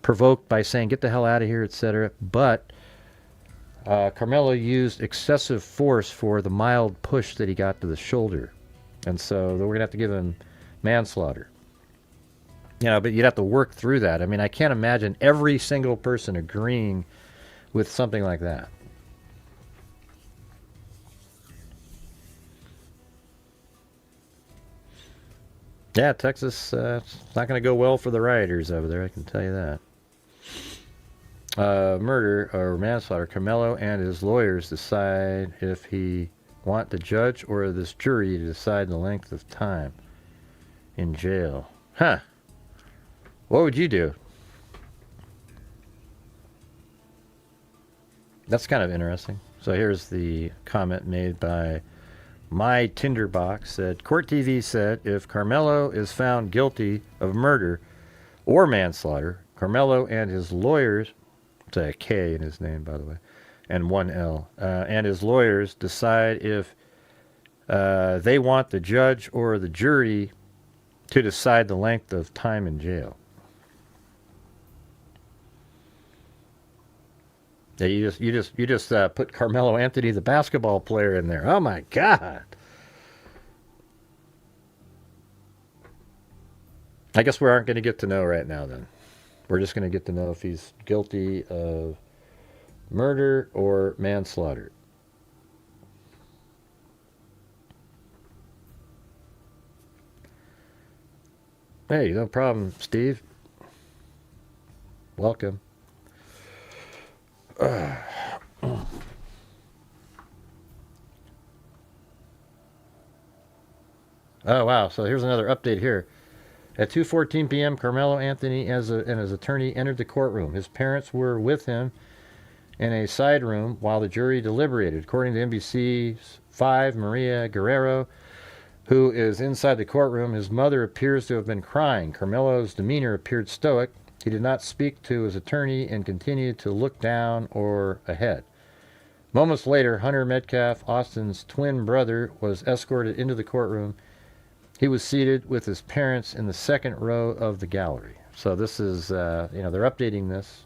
provoked by saying "get the hell out of here," etc. But Karmelo used excessive force for the mild push that he got to the shoulder. And so we're going to have to give him manslaughter. You know, but you'd have to work through that. I mean, I can't imagine every single person agreeing with something like that. Yeah, Texas, it's not going to go well for the rioters over there, I can tell you that. Murder or manslaughter. Karmelo and his lawyers decide if he want the judge or this jury to decide the length of time in jail. Huh. What would you do? That's kind of interesting. So here's the comment made by My Tinderbox. Said, Court TV said if Karmelo is found guilty of murder or manslaughter, Karmelo and his lawyers, it's a K in his name, by the way, and one L, and his lawyers decide if they want the judge or the jury to decide the length of time in jail. Yeah, you just put Karmelo Anthony, the basketball player, in there. Oh my God! I guess we aren't going to get to know right now. Then we're just going to get to know if he's guilty of murder or manslaughter. Hey, no problem, Steve. Welcome. Oh, wow. So here's another update here. At 2:14 p.m., Karmelo Anthony and his attorney entered the courtroom. His parents were with him in a side room while the jury deliberated. According to NBC's 5, Maria Guerrero, who is inside the courtroom, his mother appears to have been crying. Karmelo's demeanor appeared stoic. He did not speak to his attorney and continued to look down or ahead. Moments later, Hunter Metcalf, Austin's twin brother, was escorted into the courtroom. He was seated with his parents in the second row of the gallery. So this is, they're updating this.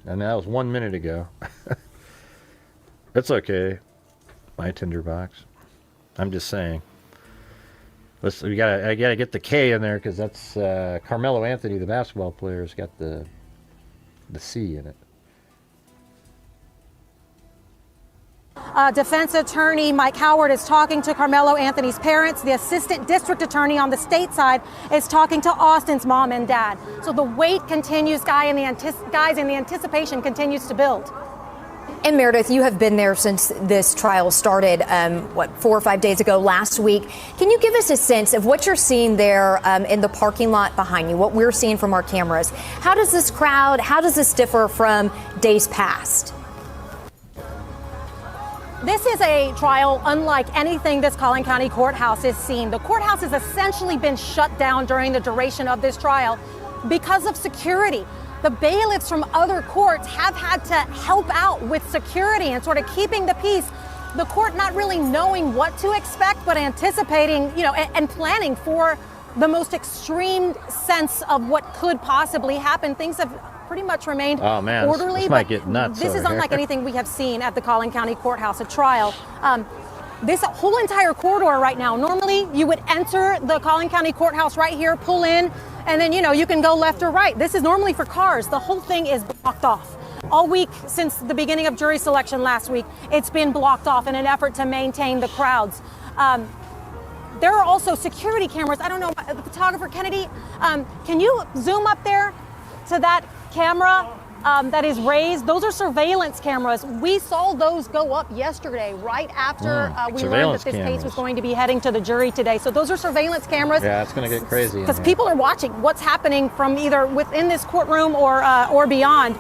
And that was 1 minute ago. It's okay, My Tinderbox. I'm just saying. I gotta get the K in there because that's Karmelo Anthony, the basketball player, has got the C in it. Defense attorney Mike Howard is talking to Karmelo Anthony's parents. The assistant district attorney on the state side is talking to Austin's mom and dad. So the wait continues, guys, and the anticipation continues to build. And Meredith, you have been there since this trial started, 4 or 5 days ago last week. Can you give us a sense of what you're seeing there in the parking lot behind you, what we're seeing from our cameras? How does this differ from days past? This is a trial unlike anything this Collin County Courthouse has seen. The courthouse has essentially been shut down during the duration of this trial because of security. The bailiffs from other courts have had to help out with security and sort of keeping the peace. The court not really knowing what to expect, but anticipating, and planning for the most extreme sense of what could possibly happen. Things have pretty much remained orderly. This might get nuts. This is unlike anything we have seen at the Collin County Courthouse, a trial. This whole entire corridor right now, normally you would enter the Collin County Courthouse right here, pull in, and then, you can go left or right. This is normally for cars. The whole thing is blocked off. All week since the beginning of jury selection last week, it's been blocked off in an effort to maintain the crowds. There are also security cameras. I don't know, photographer Kennedy, can you zoom up there to that camera that is raised? Those are surveillance cameras. We saw those go up yesterday, right after we learned that this case was going to be heading to the jury today. So those are surveillance cameras. Yeah, it's going to get crazy. Because people are watching what's happening from either within this courtroom or beyond.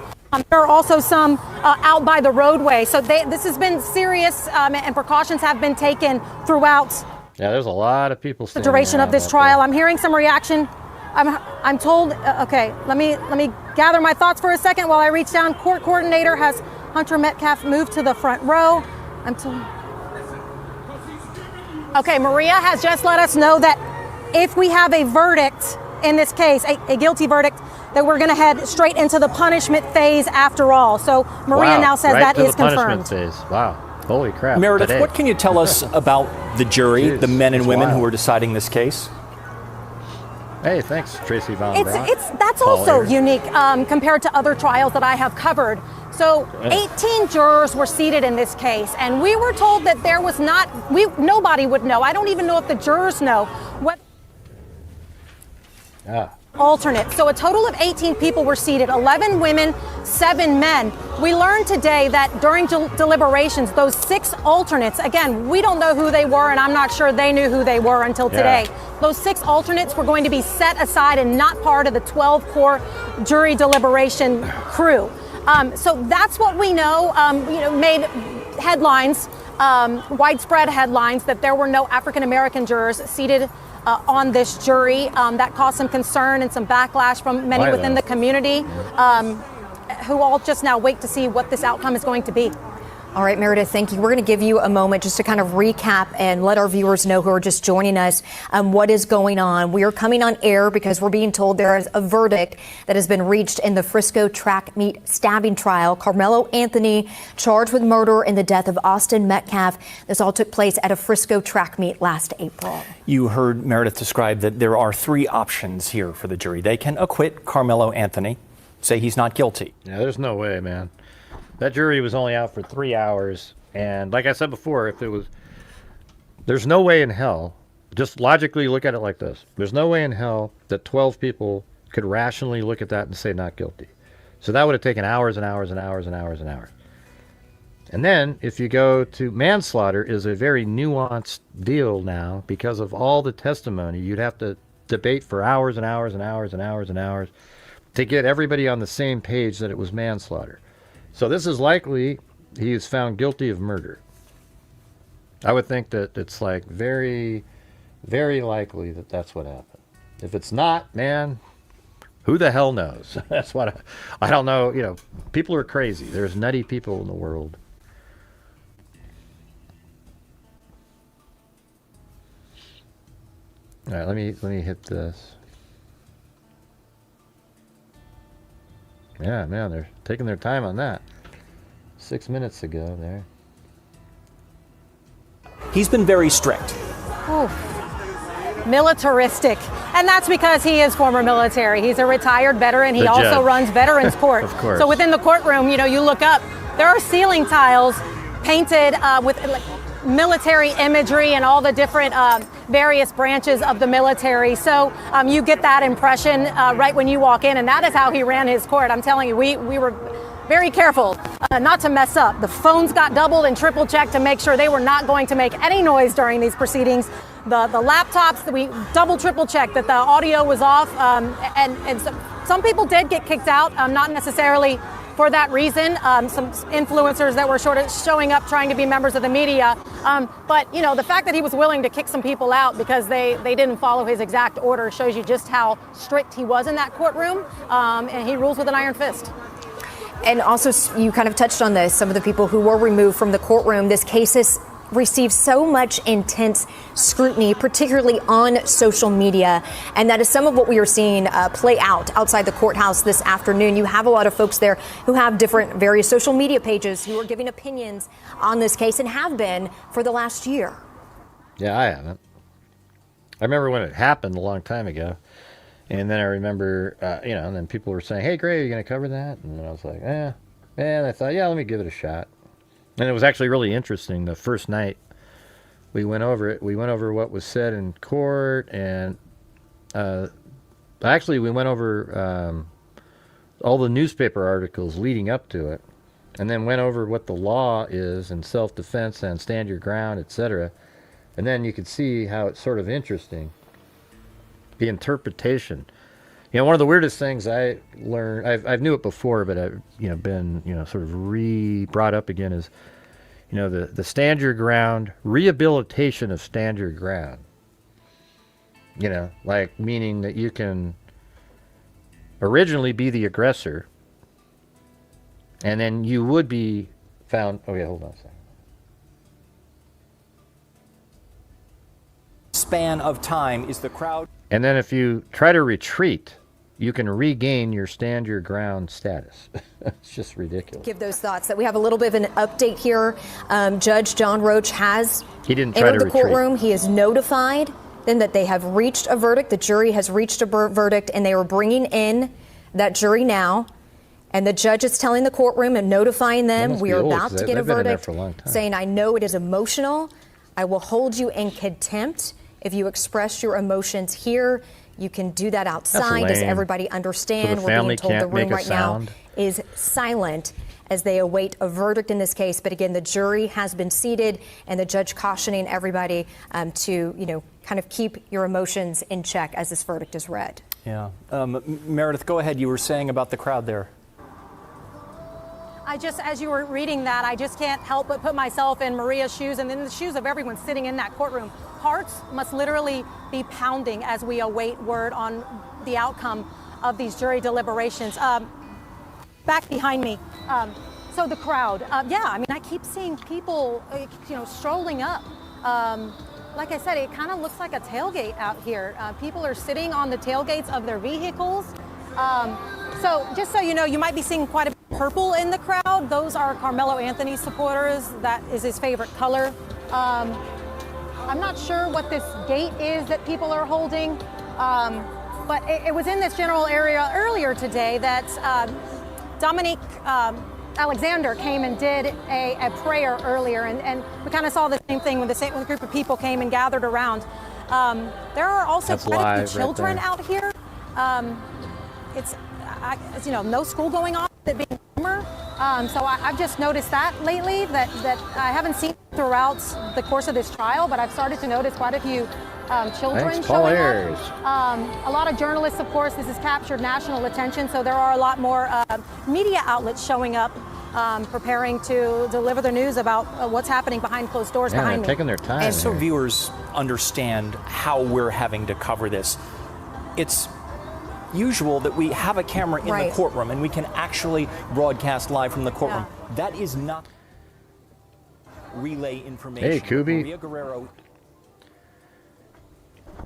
There are also some out by the roadway. So this has been serious, and precautions have been taken throughout. Yeah, there's a lot of people. The duration of this trial. I'm hearing some reaction. I'm told. Okay, let me gather my thoughts for a second while I reach down. Court coordinator has Hunter Metcalf moved to the front row. I'm told. Okay, Maria has just let us know that if we have a verdict in this case, a guilty verdict, that we're going to head straight into the punishment phase after all. So Maria Wow, now says right that to is the punishment confirmed. phase. Wow. Holy crap. Meredith, Today. what can you tell us about the jury, Jeez, the men and it's women wild. who are deciding this case? Hey, thanks, Tracy Von Brown. That's Paul also here. unique compared to other trials that I have covered. So 18 jurors were seated in this case, and we were told that there was nobody would know. I don't even know if the jurors know what alternate. So a total of 18 people were seated, 11 women, 7 men. We learned today that during deliberations, those 6 alternates, again, we don't know who they were, and I'm not sure they knew who they were until today. Those 6 alternates were going to be set aside and not part of the 12-core jury deliberation crew. So that's what we know, made headlines, widespread headlines, that there were no African-American jurors seated on this jury. That caused some concern and some backlash from many within the community, who all just now wait to see what this outcome is going to be. All right, Meredith, thank you. We're going to give you a moment just to kind of recap and let our viewers know who are just joining us what is going on. We are coming on air because we're being told there is a verdict that has been reached in the Frisco track meet stabbing trial. Karmelo Anthony charged with murder in the death of Austin Metcalf. This all took place at a Frisco track meet last April. You heard Meredith describe that there are 3 options here for the jury. They can acquit Karmelo Anthony, say he's not guilty. Yeah, there's no way, man. That jury was only out for 3 hours, and like I said before, there's no way in hell, just logically look at it like this. There's no way in hell that 12 people could rationally look at that and say not guilty. So that would have taken hours and hours and hours and hours and hours. And then if you go to manslaughter, is a very nuanced deal now because of all the testimony. You'd have to debate for hours and hours and hours and hours and hours to get everybody on the same page that it was manslaughter. So this is likely he is found guilty of murder. I would think that it's like very, very likely that that's what happened. If it's not, man, who the hell knows? That's what I don't know. You know, people are crazy. There's nutty people in the world. All right, let me hit this. Yeah, man, they're taking their time on that. 6 minutes ago there. He's been very strict. Ooh. Militaristic. And that's because he is former military. He's a retired veteran. He also runs Veterans Court. Of course. So within the courtroom, you look up, there are ceiling tiles painted with military imagery and all the different various branches of the military. So you get that impression right when you walk in, and that is how he ran his court. I'm telling you, we were very careful not to mess up. The phones got doubled and triple checked to make sure they were not going to make any noise during these proceedings. The laptops, we double triple checked that the audio was off, and some people did get kicked out, not necessarily for that reason. Some influencers that were sort of showing up trying to be members of the media. But, the fact that he was willing to kick some people out because they didn't follow his exact order shows you just how strict he was in that courtroom. And he rules with an iron fist. And also, you kind of touched on this, some of the people who were removed from the courtroom. This case has received so much intense scrutiny, particularly on social media. And that is some of what we are seeing play out outside the courthouse this afternoon. You have a lot of folks there who have different various social media pages who are giving opinions on this case and have been for the last year. Yeah, I haven't. I remember when it happened a long time ago. And then I remember, and then people were saying, hey, Gray, are you going to cover that? And I was like, and I thought, yeah, let me give it a shot. And it was actually really interesting. The first night we went over it. We went over what was said in court, and actually we went over all the newspaper articles leading up to it, and then went over what the law is and self-defense and stand your ground, etc. And then you could see how it's sort of interesting. The interpretation. One of the weirdest things I learned, I've knew it before, but I've, been, sort of brought up again is, the stand your ground, rehabilitation of stand your ground. Like meaning that you can originally be the aggressor, and then you would be found, hold on a second. Span of time is the crowd. And then if you try to retreat, you can regain your stand your ground status. It's just ridiculous. Give those thoughts that we have a little bit of an update here. Judge John Roach has He didn't try entered to the retreat. courtroom. He has notified them that they have reached a verdict. The jury has reached a verdict, and they are bringing in that jury now. And the judge is telling the courtroom and notifying them must we be are old, about 'cause to get a they've been in there verdict, for a long time. saying, I know it is emotional. I will hold you in contempt if you express your emotions here. You can do that outside. Does lame. everybody understand? So the We're being family told the can't room make a right now sound? is silent as they await a verdict in this case. But again, the jury has been seated, and the judge cautioning everybody to, kind of keep your emotions in check as this verdict is read. Yeah. Meredith, go ahead. You were saying about the crowd there. As you were reading that, I just can't help but put myself in Maria's shoes and in the shoes of everyone sitting in that courtroom. Hearts must literally be pounding as we await word on the outcome of these jury deliberations. Back behind me, so the crowd, I keep seeing people, strolling up. Like I said, it kind of looks like a tailgate out here. People are sitting on the tailgates of their vehicles. So just so you know, you might be seeing quite a bit of purple in the crowd. Those are Karmelo Anthony supporters. That is his favorite color. I'm not sure what this gate is that people are holding, but it was in this general area earlier today that Dominique Alexander came and did a prayer earlier, and we kind of saw the same thing when a group of people came and gathered around. There are also That's quite a live few right children there. out here. It's no school going on, it being summer. So I've just noticed that lately that I haven't seen throughout the course of this trial, but I've started to notice quite a few children Thanks, Paul showing Ayers. up. A lot of journalists, of course, this has captured national attention, so there are a lot more media outlets showing up, preparing to deliver the news about what's happening behind closed doors Yeah, behind they're me. taking their time. And so here. viewers understand how we're having to cover this. It's usual that we have a camera in Right. the courtroom and we can actually broadcast live from the courtroom. That is not relay information. Hey, Kubi. Maria Guerrero.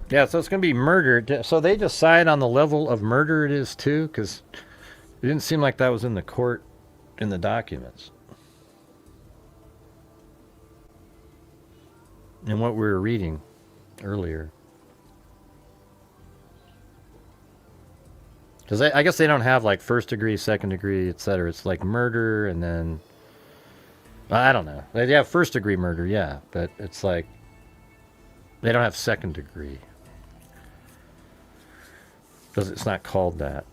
Yeah, so it's going to be murder. So they decide on the level of murder it is, too? Because it didn't seem like that was in the court, in the documents. And what we were reading earlier. Because I guess they don't have, like, first degree, second degree, etc. It's like murder and then... I don't know. They have first degree murder, yeah. But it's like... They don't have second degree. Because it's not called that.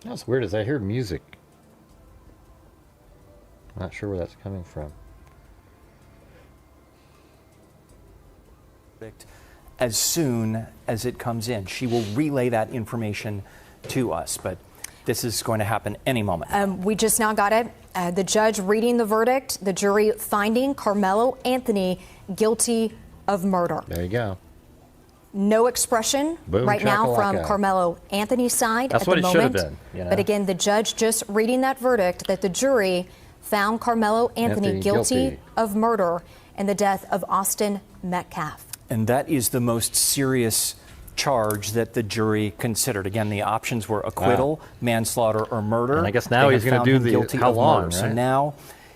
That's weird as I hear music. Not sure where that's coming from. As soon as it comes in, she will relay that information to us. But this is going to happen any moment. We just now got it. The judge reading the verdict, the jury finding Karmelo Anthony guilty of murder. There you go. No expression Boom, right now from chakalaka. Karmelo Anthony's side That's at what the it should have moment. been, you know? But again, the judge just reading that verdict that the jury found Karmelo Anthony guilty of murder in the death of Austin Metcalf. And that is the most serious charge that the jury considered. Again, the options were acquittal, manslaughter, or murder. And I guess now They he's have gonna found do him the- guilty how of long, murder. So right? now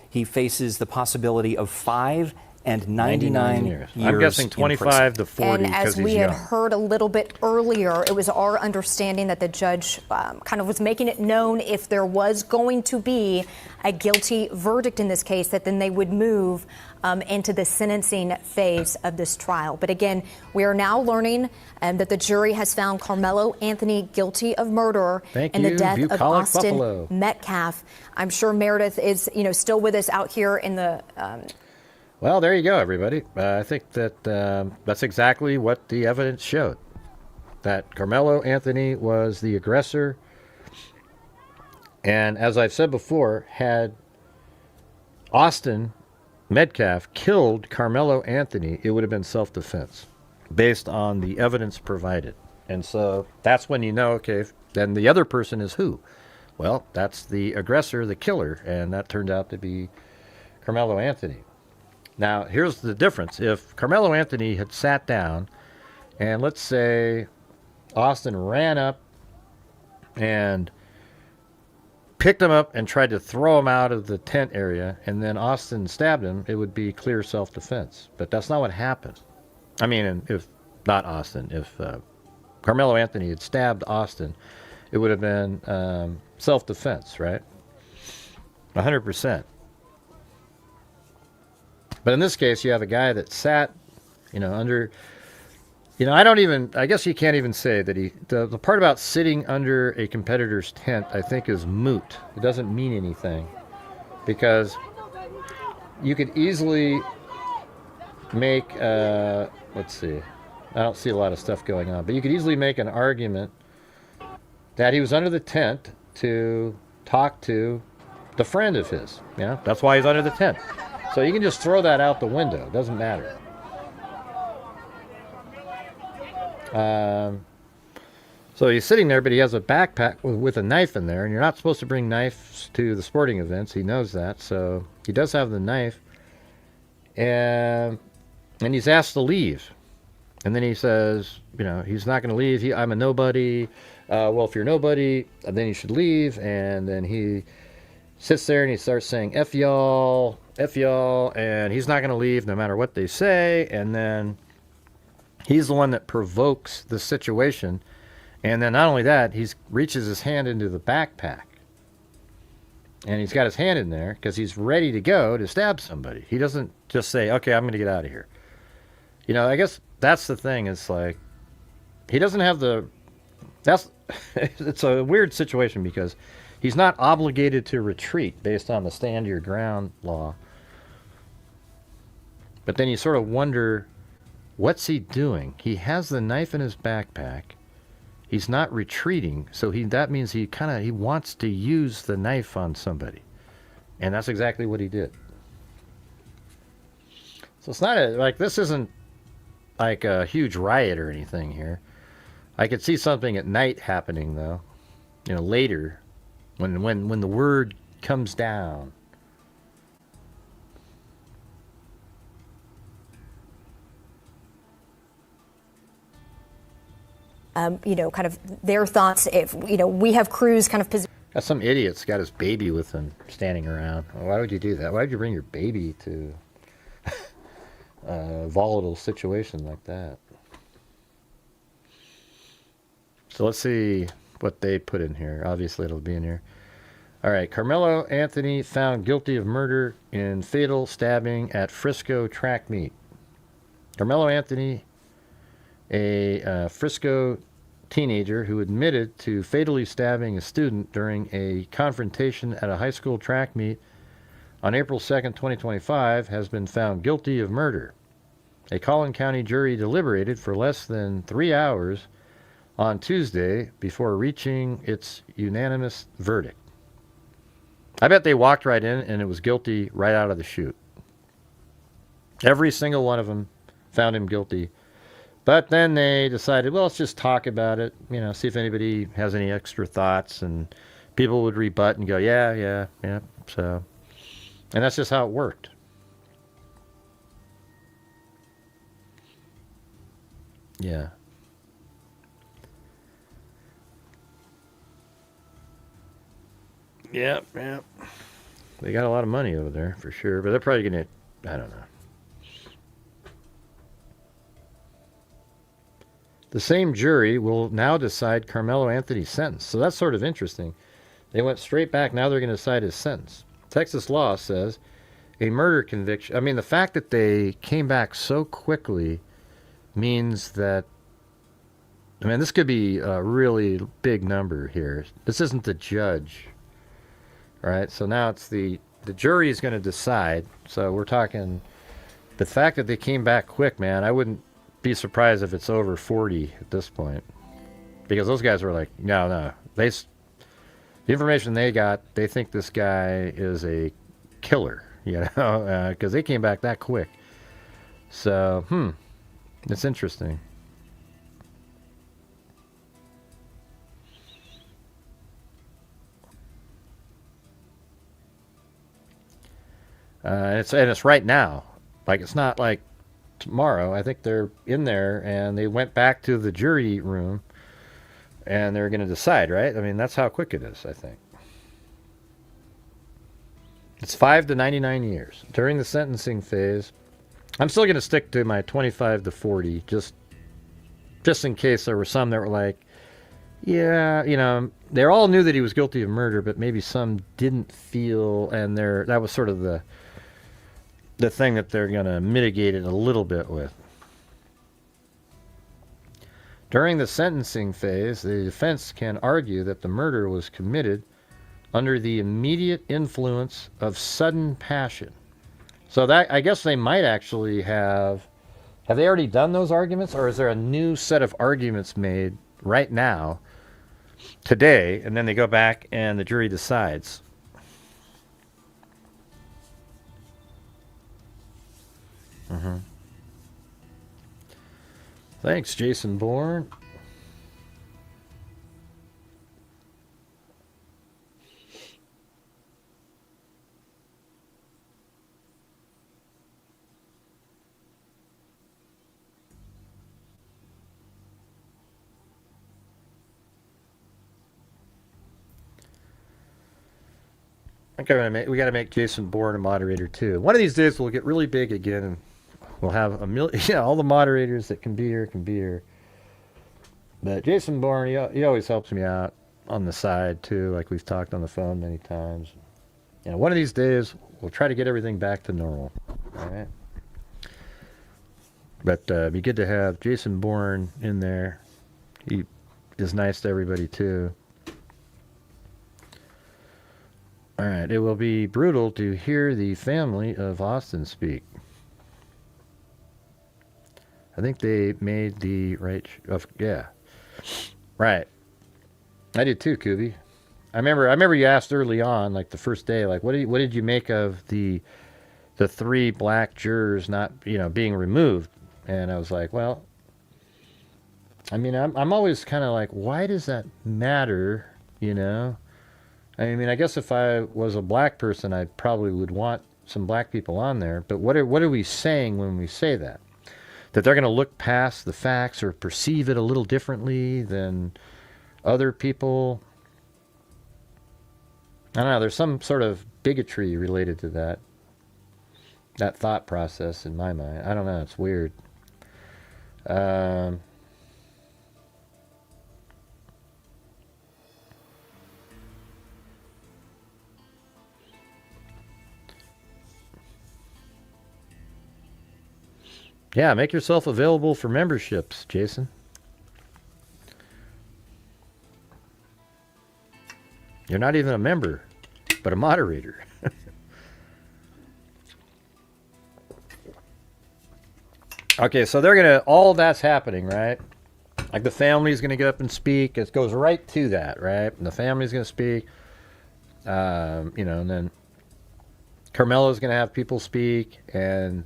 he faces the possibility of 5 and 99 years. I'm guessing in 25 to 40 And as because he's we had young. heard a little bit earlier, it was our understanding that the judge kind of was making it known if there was going to be a guilty verdict in this case, that then they would move into the sentencing phase of this trial. But again, we are now learning that the jury has found Karmelo Anthony guilty of murder in the death of bucolic Austin Buffalo. Metcalf. I'm sure Meredith is, still with us out here in the Well, there you go, everybody. I think that that's exactly what the evidence showed. That Karmelo Anthony was the aggressor. And as I've said before, had Austin Metcalf killed Karmelo Anthony, it would have been self-defense based on the evidence provided. And so that's when you know, okay, then the other person is who? Well, that's the aggressor, the killer, and that turned out to be Karmelo Anthony. Now, here's the difference. If Karmelo Anthony had sat down, and let's say Austin ran up and picked him up and tried to throw him out of the tent area, and then Austin stabbed him, it would be clear self-defense. But that's not what happened. I mean, if not Austin, if Karmelo Anthony had stabbed Austin, it would have been self-defense, right? 100%. But in this case, you have a guy that sat, under, I guess you can't even say that the part about sitting under a competitor's tent, I think, is moot. It doesn't mean anything, because you could easily make, let's see, I don't see a lot of stuff going on, but you could easily make an argument that he was under the tent to talk to the friend of his. That's why he's under the tent. So you can just throw that out the window. It doesn't matter. So he's sitting there, but he has a backpack with a knife in there, and you're not supposed to bring knives to the sporting events. He knows that, so he does have the knife. And he's asked to leave. And then he says, he's not going to leave. I'm a nobody. Well, if you're nobody, then you should leave. And then he sits there and he starts saying, F y'all, and he's not going to leave no matter what they say. And then he's the one that provokes the situation. And then not only that, he reaches his hand into the backpack. And he's got his hand in there because he's ready to go to stab somebody. He doesn't just say, okay, I'm going to get out of here. I guess that's the thing. It's like, he doesn't have it's a weird situation because he's not obligated to retreat based on the stand your ground law. But then you sort of wonder, what's he doing? He has the knife in his backpack. He's not retreating, so that means he wants to use the knife on somebody. And that's exactly what he did. So it's not this isn't like a huge riot or anything here. I could see something at night happening though, later when the word comes down. Kind of their thoughts. If we have crews kind of. Some idiot's got his baby with him standing around. Why would you do that? Why would you bring your baby to a volatile situation like that? So let's see what they put in here. Obviously, it'll be in here. All right. Karmelo Anthony found guilty of murder in fatal stabbing at Frisco track meet. Karmelo Anthony, a Frisco teenager who admitted to fatally stabbing a student during a confrontation at a high school track meet on April 2nd, 2025, has been found guilty of murder. A Collin County jury deliberated for less than 3 hours on Tuesday before reaching its unanimous verdict. I bet they walked right in and it was guilty right out of the chute. Every single one of them found him guilty. But then they decided, well, let's just talk about it, see if anybody has any extra thoughts, and people would rebut and go, yeah. So, and that's just how it worked. Yeah. Yeah. They got a lot of money over there for sure, but they're probably going to, I don't know. The same jury will now decide Karmelo Anthony's sentence. So that's sort of interesting. They went straight back. Now they're going to decide his sentence. Texas law says a murder conviction. I mean, the fact that they came back so quickly means that, this could be a really big number here. This isn't the judge. All right. So now it's the jury is going to decide. So we're talking the fact that they came back quick, man. I wouldn't be surprised if it's over 40 at this point, because those guys were like, no, the information they got, they think this guy is a killer, because they came back that quick. So it's interesting. It's right now. Like, it's not like tomorrow. I think they're in there, and they went back to the jury room, and they're going to decide, right? I mean, that's how quick it is, I think. It's 5 to 99 years. During the sentencing phase, I'm still going to stick to my 25 to 40, just in case there were some that were like, yeah, you know, they all knew that he was guilty of murder, but maybe some didn't feel, and that was sort of the thing that they're going to mitigate it a little bit with. During the sentencing phase, the defense can argue that the murder was committed under the immediate influence of sudden passion. So that, I guess they might actually have they already done those arguments, or is there a new set of arguments made right now, today, and then they go back and the jury decides? Thanks, Jason Bourne. I think we got to make Jason Bourne a moderator too. One of these days we'll get really big again, and we'll have a million. Yeah, all the moderators that can be here can be here. But Jason Bourne, he always helps me out on the side too. Like we've talked on the phone many times. You know, one of these days we'll try to get everything back to normal. All right. But it'd be good to have Jason Bourne in there. He is nice to everybody too. All right, it will be brutal to hear the family of Austin speak. I think they made the right... yeah. Right. I did too, Kubi. I remember you asked early on, like the first day, like, what did you make of the 3 black jurors not, being removed? And I was like, well, I mean, I'm always kind of like, why does that matter, I mean, I guess if I was a black person, I probably would want some black people on there. But what are we saying when we say that? That they're going to look past the facts or perceive it a little differently than other people? I don't know. There's some sort of bigotry related to that thought process in my mind. I don't know. It's weird. Yeah, make yourself available for memberships, Jason. You're not even a member, but a moderator. Okay, so all that's happening, right? Like the family's going to get up and speak. It goes right to that, right? And the family's going to speak. And then Karmelo's going to have people speak, and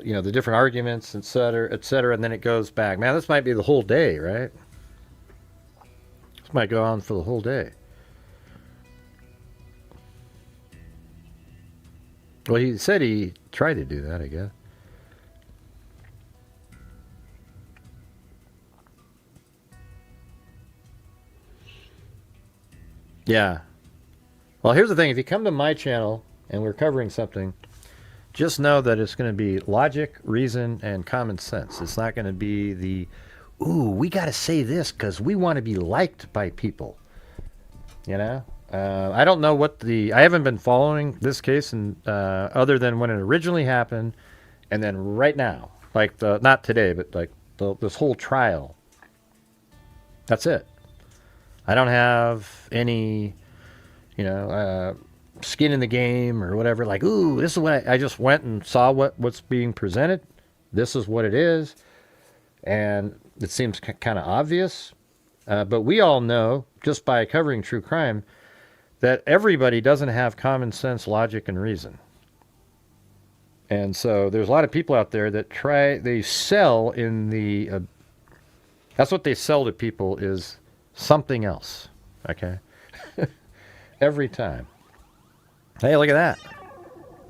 the different arguments, et cetera, and then it goes back. Man, this might be the whole day, right? This might go on for the whole day. Well, he said he tried to do that, I guess. Yeah. Well, here's the thing. If you come to my channel and we're covering something, just know that it's going to be logic, reason, and common sense. It's not going to be we got to say this because we want to be liked by people. I don't know I haven't been following this case other than when it originally happened and then right now. Like, not today, but like this whole trial. That's it. I don't have any, skin in the game or whatever, like, this is what I just went and saw what's being presented. This is what it is. And it seems kind of obvious. But we all know, just by covering true crime, that everybody doesn't have common sense, logic, and reason. And so there's a lot of people out there that they sell that's what they sell to people is something else. Okay? Every time. Hey, look at that.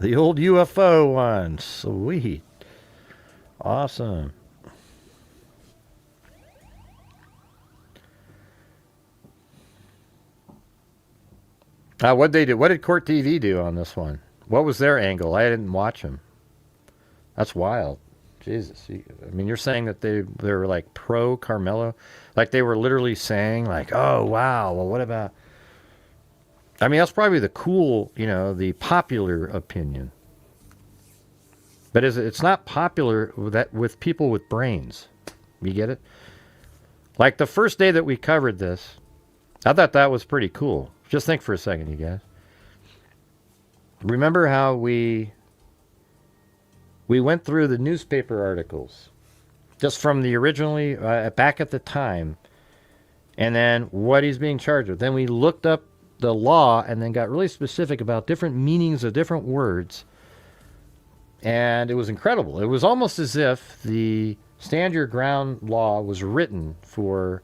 The old UFO one. Sweet. Awesome. What they do? What did Court TV do on this one? What was their angle? I didn't watch them. That's wild. Jesus. I mean, you're saying that they're like pro Karmelo? Like they were literally saying like, oh, wow, well, what about... I mean, that's probably the cool, the popular opinion. But it's not popular with people with brains. You get it? Like the first day that we covered this, I thought that was pretty cool. Just think for a second, you guys. Remember how we went through the newspaper articles, just from the originally, back at the time, and then what he's being charged with. Then we looked up the law and then got really specific about different meanings of different words. And it was incredible. It was almost as if the Stand Your Ground law was written for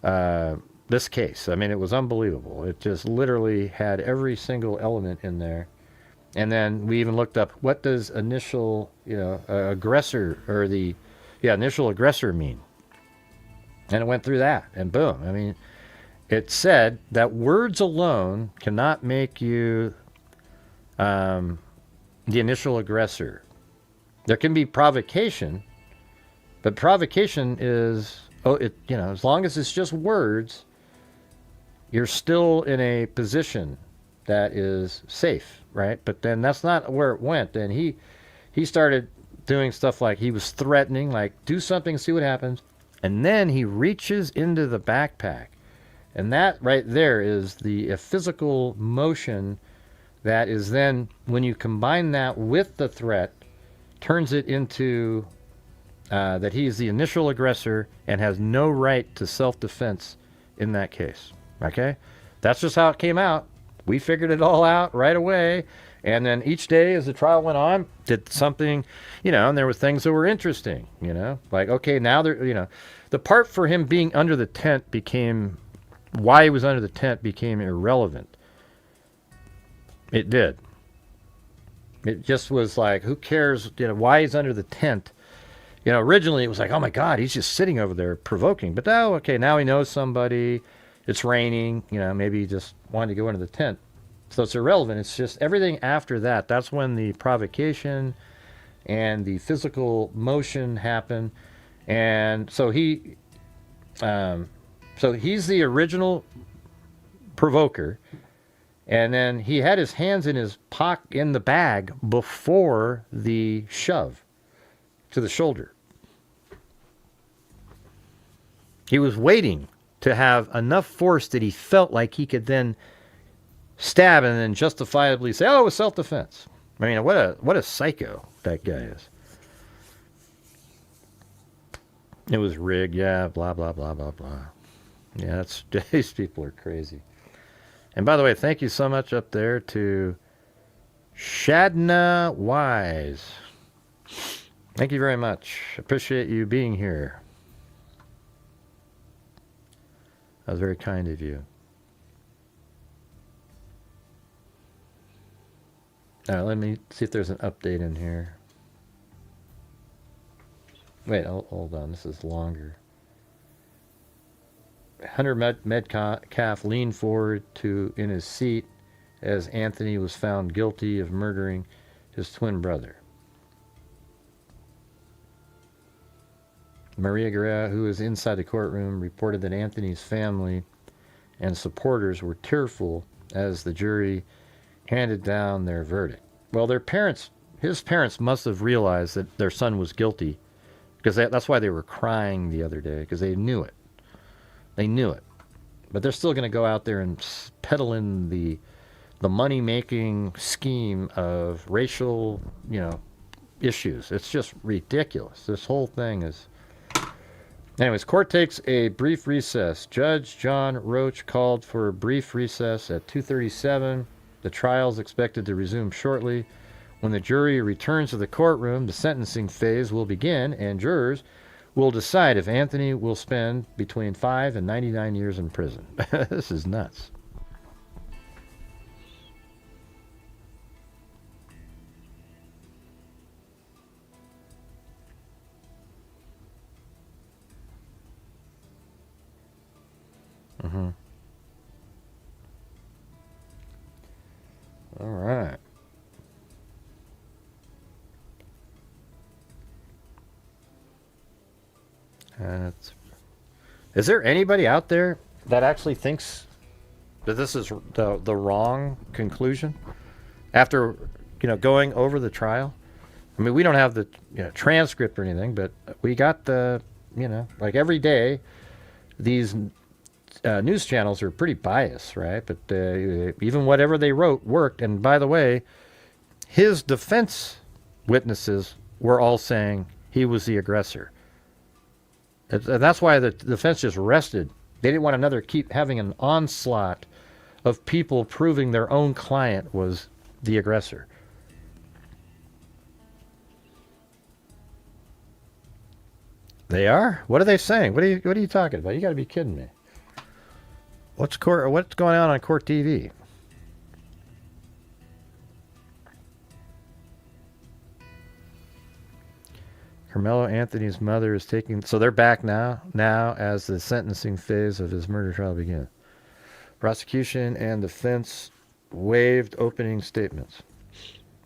this case. I mean, it was unbelievable. It just literally had every single element in there. And then we even looked up, what does initial, aggressor, or initial aggressor mean? And it went through that, and boom. I mean, it said that words alone cannot make you the initial aggressor. There can be provocation, but provocation is, as long as it's just words, you're still in a position that is safe, right? But then that's not where it went. Then he started doing stuff like he was threatening, like do something, see what happens. And then he reaches into the backpack. And that right there is the physical motion that is then, when you combine that with the threat, turns it into that he is the initial aggressor and has no right to self-defense in that case. Okay? That's just how it came out. We figured it all out right away. And then each day as the trial went on, did something, and there were things that were interesting, like, okay, now the part for him being under the tent became, why he was under the tent became irrelevant. It did. It just was like, who cares, why he's under the tent. Originally it was like, oh my God, he's just sitting over there provoking. But now, okay, now he knows somebody, it's raining, maybe he just wanted to go into the tent. So it's irrelevant. It's just everything after that. That's when the provocation and the physical motion happen. And so he's the original provoker. And then he had his hands in his pocket, in the bag, before the shove to the shoulder. He was waiting to have enough force that he felt like he could then stab and then justifiably say, oh, it was self-defense. I mean, what a psycho that guy is. It was rigged, yeah, blah, blah, blah, blah, blah. Yeah, these people are crazy. And by the way, thank you so much up there to Shadna Wise. Thank you very much. Appreciate you being here. That was very kind of you. Let me see if there's an update in here. Wait, hold on. This is longer. Hunter Metcalf leaned forward in his seat as Anthony was found guilty of murdering his twin brother. Maria Guerra, who was inside the courtroom, reported that Anthony's family and supporters were tearful as the jury handed down their verdict. Well, his parents must have realized that their son was guilty, because that's why they were crying the other day, because they knew it. They knew it. But they're still going to go out there and peddle in the money-making scheme of racial, issues. It's just ridiculous. This whole thing is... Anyways, court takes a brief recess. Judge John Roach called for a brief recess at 2:37. The trial is expected to resume shortly. When the jury returns to the courtroom, the sentencing phase will begin, and jurors will decide if Anthony will spend between 5 and 99 years in prison. This is nuts. All right. Is there anybody out there that actually thinks that this is the wrong conclusion after going over the trial? I mean, we don't have the transcript or anything, but we got the like every day these news channels are pretty biased, right? But even whatever they wrote worked. And by the way, his defense witnesses were all saying he was the aggressor. And that's why the defense just rested. They didn't want keep having an onslaught of people proving their own client was the aggressor. They are? What are they saying? What are you talking about? You got to be kidding me. What's going on Court TV? Karmelo Anthony's mother is taking... So they're back now as the sentencing phase of his murder trial begins. Prosecution and defense waived opening statements.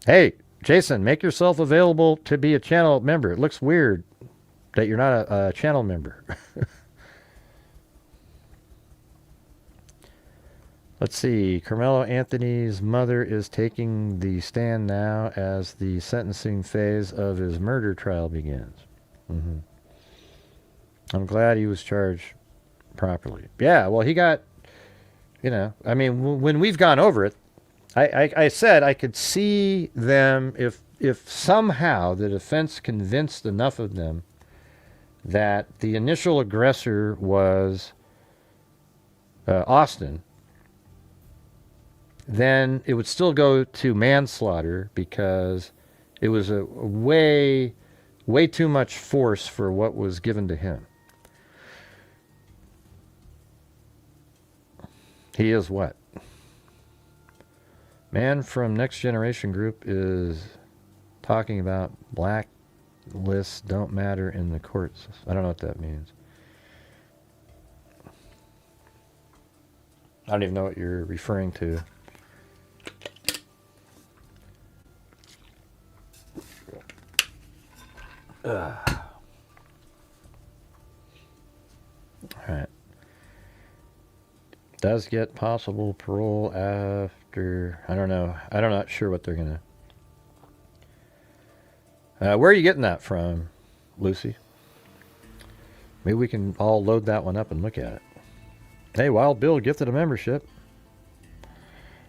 Hey, Jason, make yourself available to be a channel member. It looks weird that you're not a channel member. Let's see. Karmelo Anthony's mother is taking the stand now as the sentencing phase of his murder trial begins. I'm glad he was charged properly. Yeah, well, he got, I mean, when we've gone over it, I said I could see them if somehow the defense convinced enough of them that the initial aggressor was Austin, then it would still go to manslaughter because it was a way too much force for what was given to him. He is what? Man from Next Generation Group is talking about black lists don't matter in the courts. I don't know what that means. I don't even know what you're referring to. All right. Does get possible parole after... I don't know. I'm not sure what they're going to... where are you getting that from, Lucy? Maybe we can all load that one up and look at it. Hey, Wild Bill gifted a membership.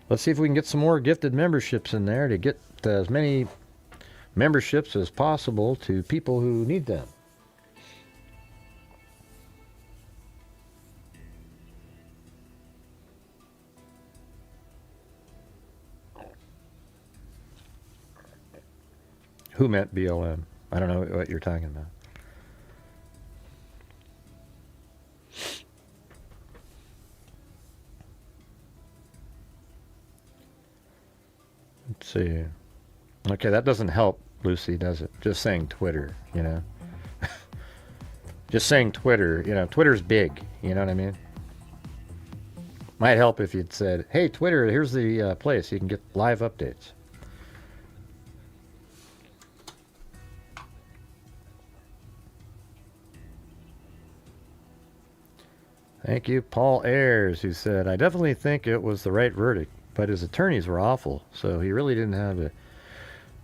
Let's see if we can get some more gifted memberships in there to get as many memberships as possible to people who need them. Who meant BLM? I don't know what you're talking about. Let's see. Okay, that doesn't help, Lucy, does it? Just saying Twitter, Just saying Twitter, Twitter's big, you know what I mean? Might help if you'd said, hey, Twitter, here's the place. You can get live updates. Thank you, Paul Ayers, who said, I definitely think it was the right verdict, but his attorneys were awful, so he really didn't have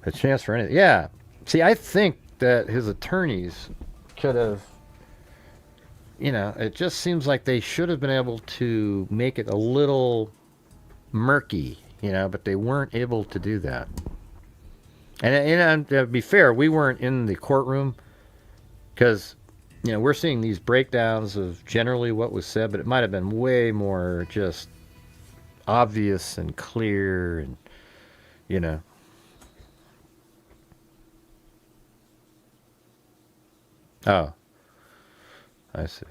a chance for anything. Yeah. See, I think that his attorneys could have, it just seems like they should have been able to make it a little murky, but they weren't able to do that. And to be fair, we weren't in the courtroom because, we're seeing these breakdowns of generally what was said, but it might have been way more just obvious and clear and, Oh, I see.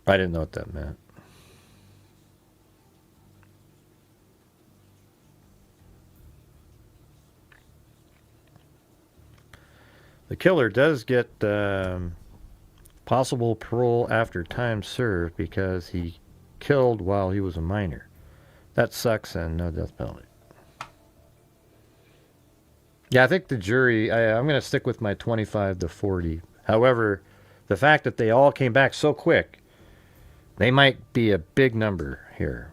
I didn't know what that meant. The killer does get possible parole after time served because he killed while he was a minor. That sucks, and no death penalty. Yeah, I think the jury, I'm going to stick with my 25 to 40. However, the fact that they all came back so quick, they might be a big number here.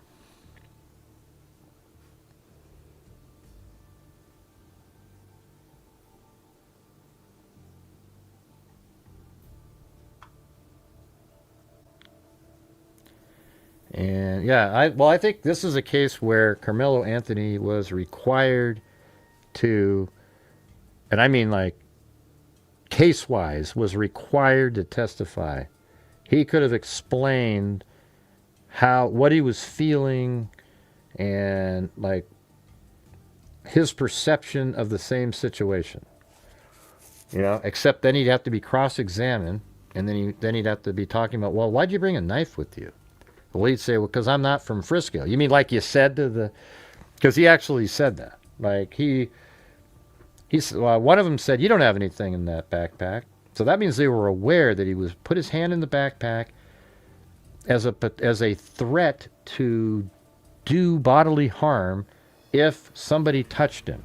And yeah, I think this is a case where Karmelo Anthony was required to, and I mean like case-wise, was required to testify. He could have explained what he was feeling and like his perception of the same situation. You know, except then he'd have to be cross-examined, and then he'd have to be talking about, well, why'd you bring a knife with you? Well, he'd say, well, because I'm not from Frisco. You mean like you said to the... Because he actually said that. Like, one of them said, you don't have anything in that backpack. So that means they were aware that he was put his hand in the backpack as a threat to do bodily harm if somebody touched him.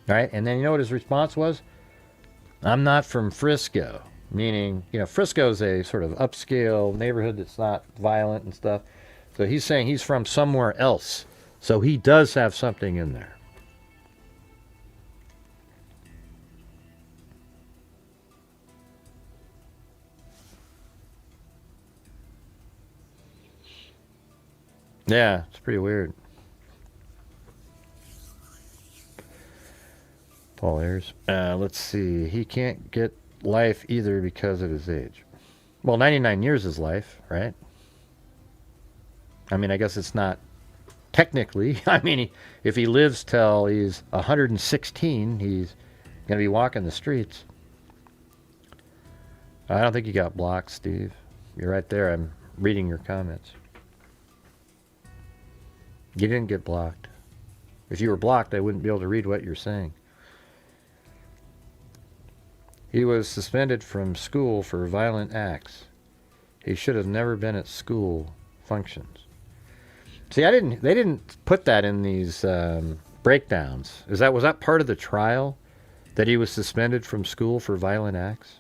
Right? And then you know what his response was? I'm not from Frisco. Meaning, you know, Frisco is a sort of upscale neighborhood that's not violent and stuff. So he's saying he's from somewhere else. So he does have something in there. Yeah, it's pretty weird. Paul Ayers. Let's see. He can't get life either because of his age. Well, 99 years is life, right? I mean, I guess it's not technically. I mean, if he lives till he's 116, he's going to be walking the streets. I don't think you got blocked, Steve. You're right there. I'm reading your comments. You didn't get blocked. If you were blocked, I wouldn't be able to read what you're saying. He was suspended from school for violent acts. He should have never been at school functions. See, they didn't put that in these breakdowns. Was that part of the trial, that he was suspended from school for violent acts?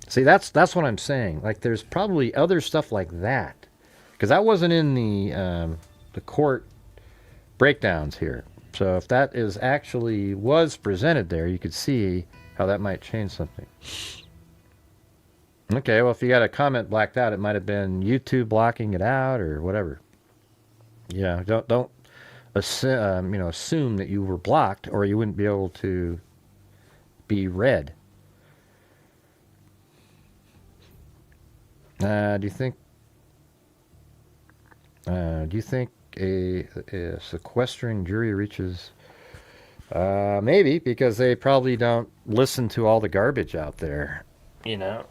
See, that's what I'm saying. Like, there's probably other stuff like that, because that wasn't in the court breakdowns here. So if that was presented there, you could see how that might change something. Okay, well, if you got a comment blacked out, it might have been YouTube blocking it out or whatever. Yeah, don't assume that you were blocked, or you wouldn't be able to be read. Do you think a sequestering jury reaches? Maybe, because they probably don't listen to all the garbage out there, you know.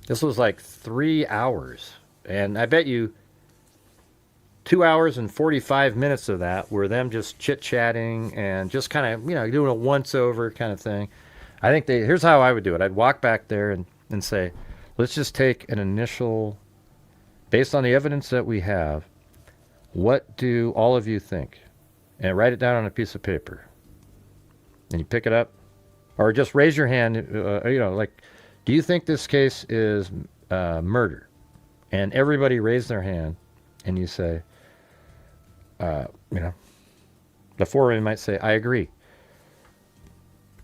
This was like 3 hours, and I bet you 2 hours and 45 minutes of that were them just chit-chatting and just kind of, you know, doing a once-over kind of thing. I think here's how I would do it. I'd walk back there and say, let's just take an initial, based on the evidence that we have, what do all of you think? And write it down on a piece of paper. And you pick it up, or just raise your hand, like, do you think this case is murder? And everybody raise their hand, and you say, the foreman might say, I agree.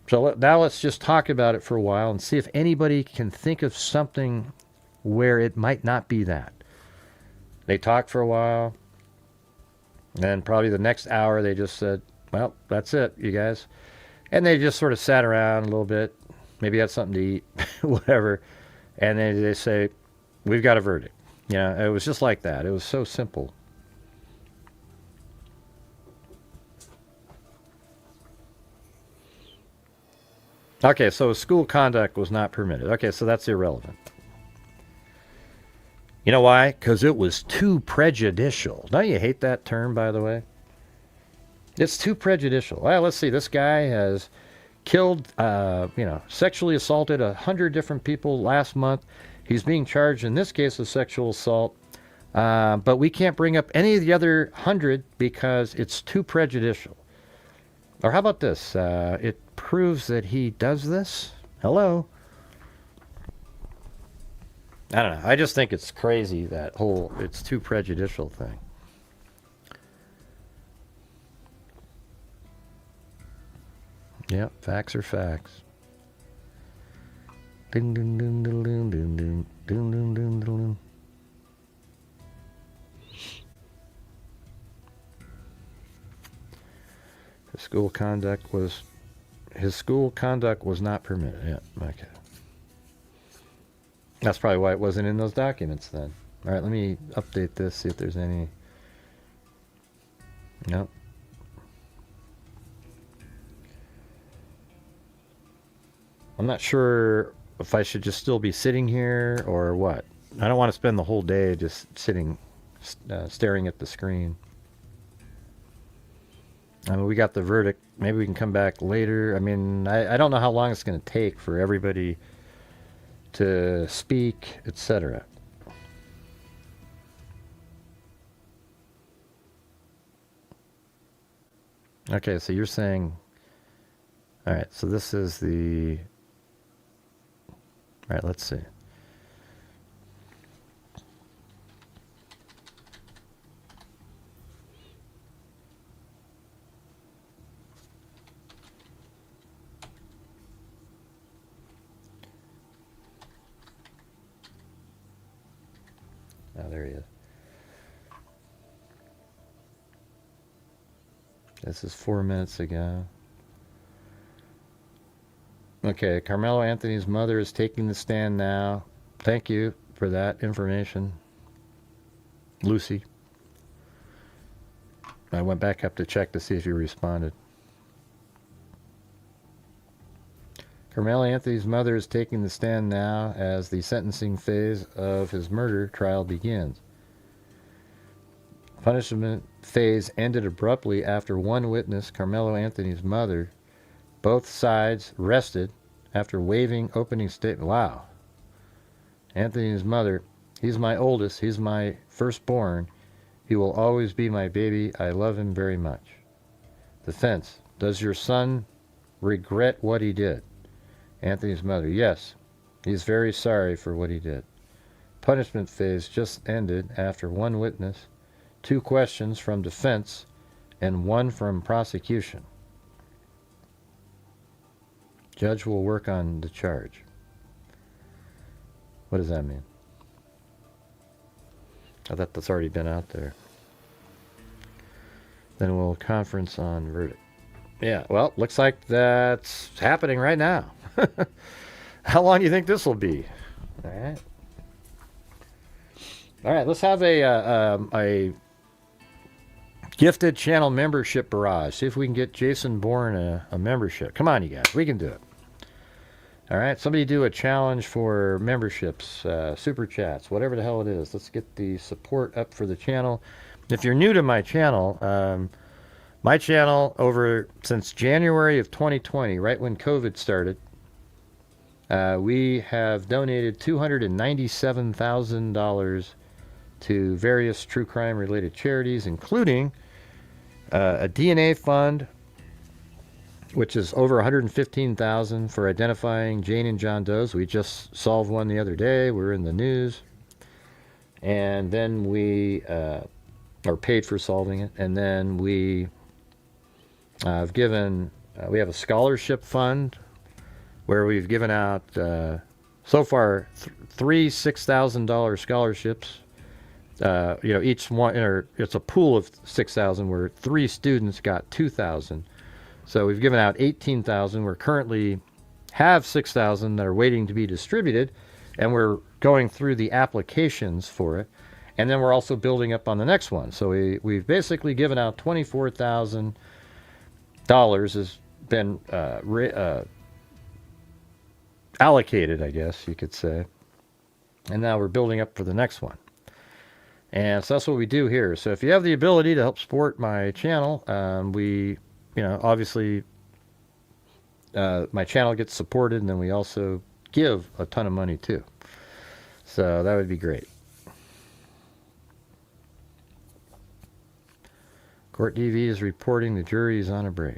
So now let's just talk about it for a while and see if anybody can think of something where it might not be that. They talked for a while. And probably the next hour they just said, well, that's it, you guys. And they just sort of sat around a little bit, maybe had something to eat, whatever. And then they say, we've got a verdict. You know, it was just like that. It was so simple. Okay, so school conduct was not permitted. Okay, so that's irrelevant. You know why? Because it was too prejudicial. Don't you hate that term, by the way? It's too prejudicial. Well, let's see. This guy has killed, sexually assaulted 100 different people last month. He's being charged in this case of sexual assault. But we can't bring up any of the other 100 because it's too prejudicial. Or how about this? It proves that he does this? Hello? I don't know. I just think it's crazy, that whole it's too prejudicial thing. Yep, facts are facts. Ding, ding, ding, ding, ding, ding, ding, ding, ding, ding, ding. His school conduct was not permitted. Yeah, okay. That's probably why it wasn't in those documents then. All right, let me update this, see if there's any. Nope. I'm not sure if I should just still be sitting here or what. I don't want to spend the whole day just sitting, staring at the screen. I mean, we got the verdict. Maybe we can come back later. I mean, I don't know how long it's going to take for everybody to speak, etc. Okay, so you're saying... All right, so this is the... All right, let's see. Oh, there he is. This is 4 minutes ago. Okay, Karmelo Anthony's mother is taking the stand now. Thank you for that information, Lucy. I went back up to check to see if you responded. Karmelo Anthony's mother is taking the stand now as the sentencing phase of his murder trial begins. Punishment phase ended abruptly after one witness, Karmelo Anthony's mother, both sides rested after waiving opening statement. Wow. Anthony's mother, he's my oldest, he's my firstborn. He will always be my baby. I love him very much. Defense, does your son regret what he did? Anthony's mother, yes. He's very sorry for what he did. Punishment phase just ended after one witness, 2 questions from defense, and 1 from prosecution. Judge will work on the charge. What does that mean? I thought that's already been out there. Then we'll conference on verdict. Yeah, well, looks like that's happening right now. How long do you think this will be? All right. All right, let's have a gifted channel membership barrage. See if we can get Jason Bourne a membership. Come on, you guys. We can do it. All right, somebody do a challenge for memberships, super chats, whatever the hell it is. Let's get the support up for the channel. If you're new to my channel over since January of 2020, right when COVID started, we have donated $297,000 to various true crime related charities, including a DNA fund, which is over $115,000 for identifying Jane and John Does. We just solved one the other day. We're in the news. And then we are paid for solving it. And then we have given, we have a scholarship fund where we've given out, so far, 3 $6,000 scholarships. Each one, or it's a pool of 6,000 where 3 students got 2,000. So we've given out 18,000. We're currently have 6,000 that are waiting to be distributed, and we're going through the applications for it. And then we're also building up on the next one. So we've basically given out $24,000 has been allocated, I guess you could say. And now we're building up for the next one. And so that's what we do here. So if you have the ability to help support my channel, we, obviously my channel gets supported, and then we also give a ton of money too. So that would be great. Court TV is reporting the jury is on a break.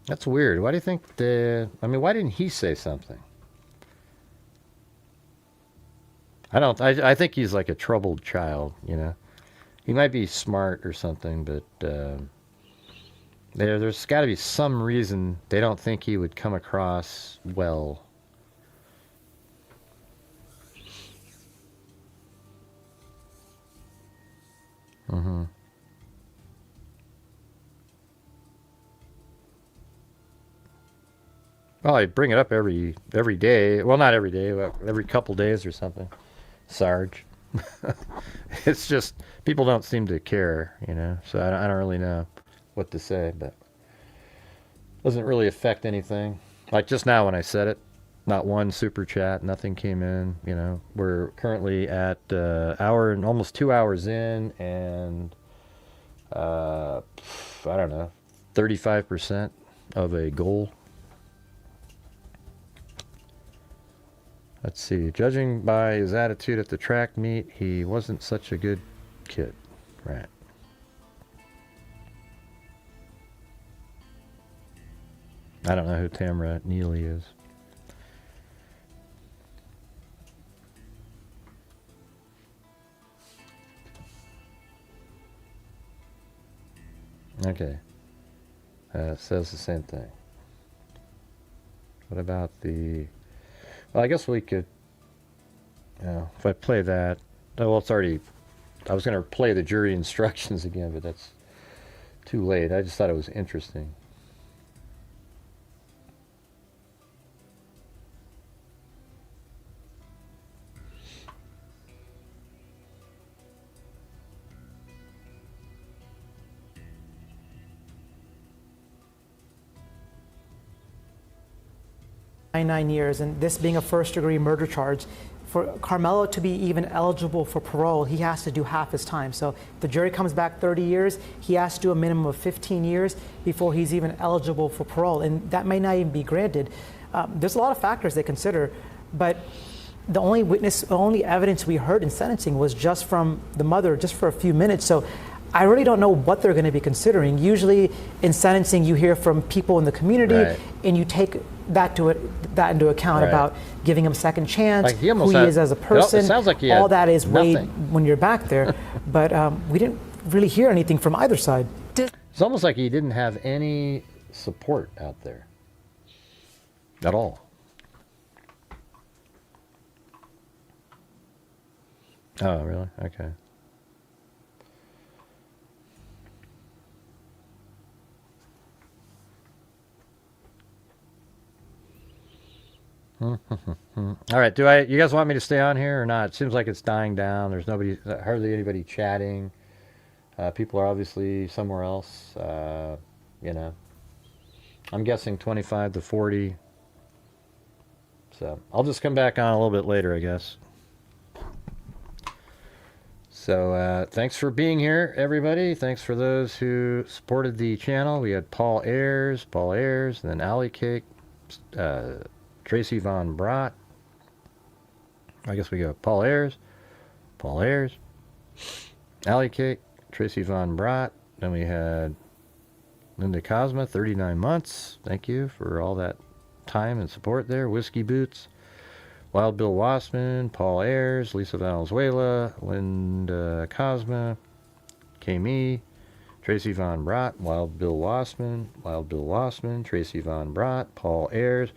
That's weird. Why do you think why didn't he say something? I think he's like a troubled child, you know. He might be smart or something, but there's got to be some reason they don't think he would come across well. Well, I bring it up every day. Well, not every day, but every couple days or something. Sarge. It's just people don't seem to care, you know. So I don't really know what to say, but doesn't really affect anything. Like just now when I said it, not one super chat, nothing came in. You know, we're currently at hour and almost 2 hours in, and I don't know, 35% of a goal. Let's see. Judging by his attitude at the track meet, he wasn't such a good kid. Right. I don't know who Tamra Neely is. Okay. It says the same thing. What about the... Well, I guess we could, if I play that, well, it's already, I was going to play the jury instructions again, but that's too late. I just thought it was interesting. 9 years, and this being a first-degree murder charge, for Karmelo to be even eligible for parole, he has to do half his time. So if the jury comes back 30 years, he has to do a minimum of 15 years before he's even eligible for parole, and that may not even be granted. There's a lot of factors they consider, but the only evidence we heard in sentencing was just from the mother, just for a few minutes. So I really don't know what they're going to be considering. Usually in sentencing, you hear from people in the community, right, and you take that into account, right, about giving him a second chance, like who he is as a person. It sounds like he all that is nothing weighed when you're back there. But we didn't really hear anything from either side. It's almost like he didn't have any support out there at all. Oh, really? Okay. All right. You guys want me to stay on here or not? It seems like it's dying down. There's hardly anybody chatting. People are obviously somewhere else. You know, I'm guessing 25 to 40. So I'll just come back on a little bit later, I guess. So thanks for being here, everybody. Thanks for those who supported the channel. We had Paul Ayers, and then Alley Cake, Tracy Von Brott. I guess we go Paul Ayers, Alley Cake, Tracy Von Brott. Then we had Linda Cosma, 39 months. Thank you for all that time and support there. Whiskey Boots, Wild Bill Wassman, Paul Ayers, Lisa Valenzuela, Linda Cosma, Kami, Tracy Von Brott, Wild Bill Wassman, Tracy Von Brott, Paul Ayers,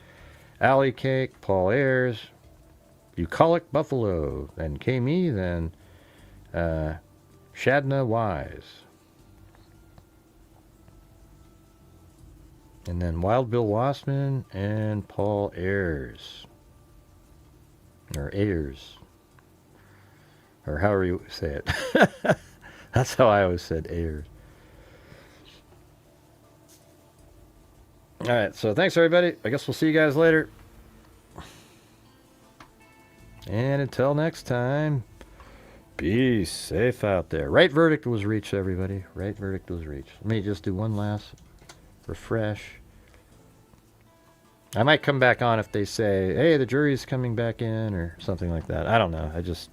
Alley Cake, Paul Ayers, Bucolic Buffalo, then Kami, then Shadna Wise. And then Wild Bill Wassman and Paul Ayers. Or Ayers. Or however you say it. That's how I always said Ayers. Alright, so thanks everybody. I guess we'll see you guys later. And until next time, be safe out there. Right verdict was reached, everybody. Right verdict was reached. Let me just do one last refresh. I might come back on if they say, hey, the jury's coming back in or something like that. I don't know. I just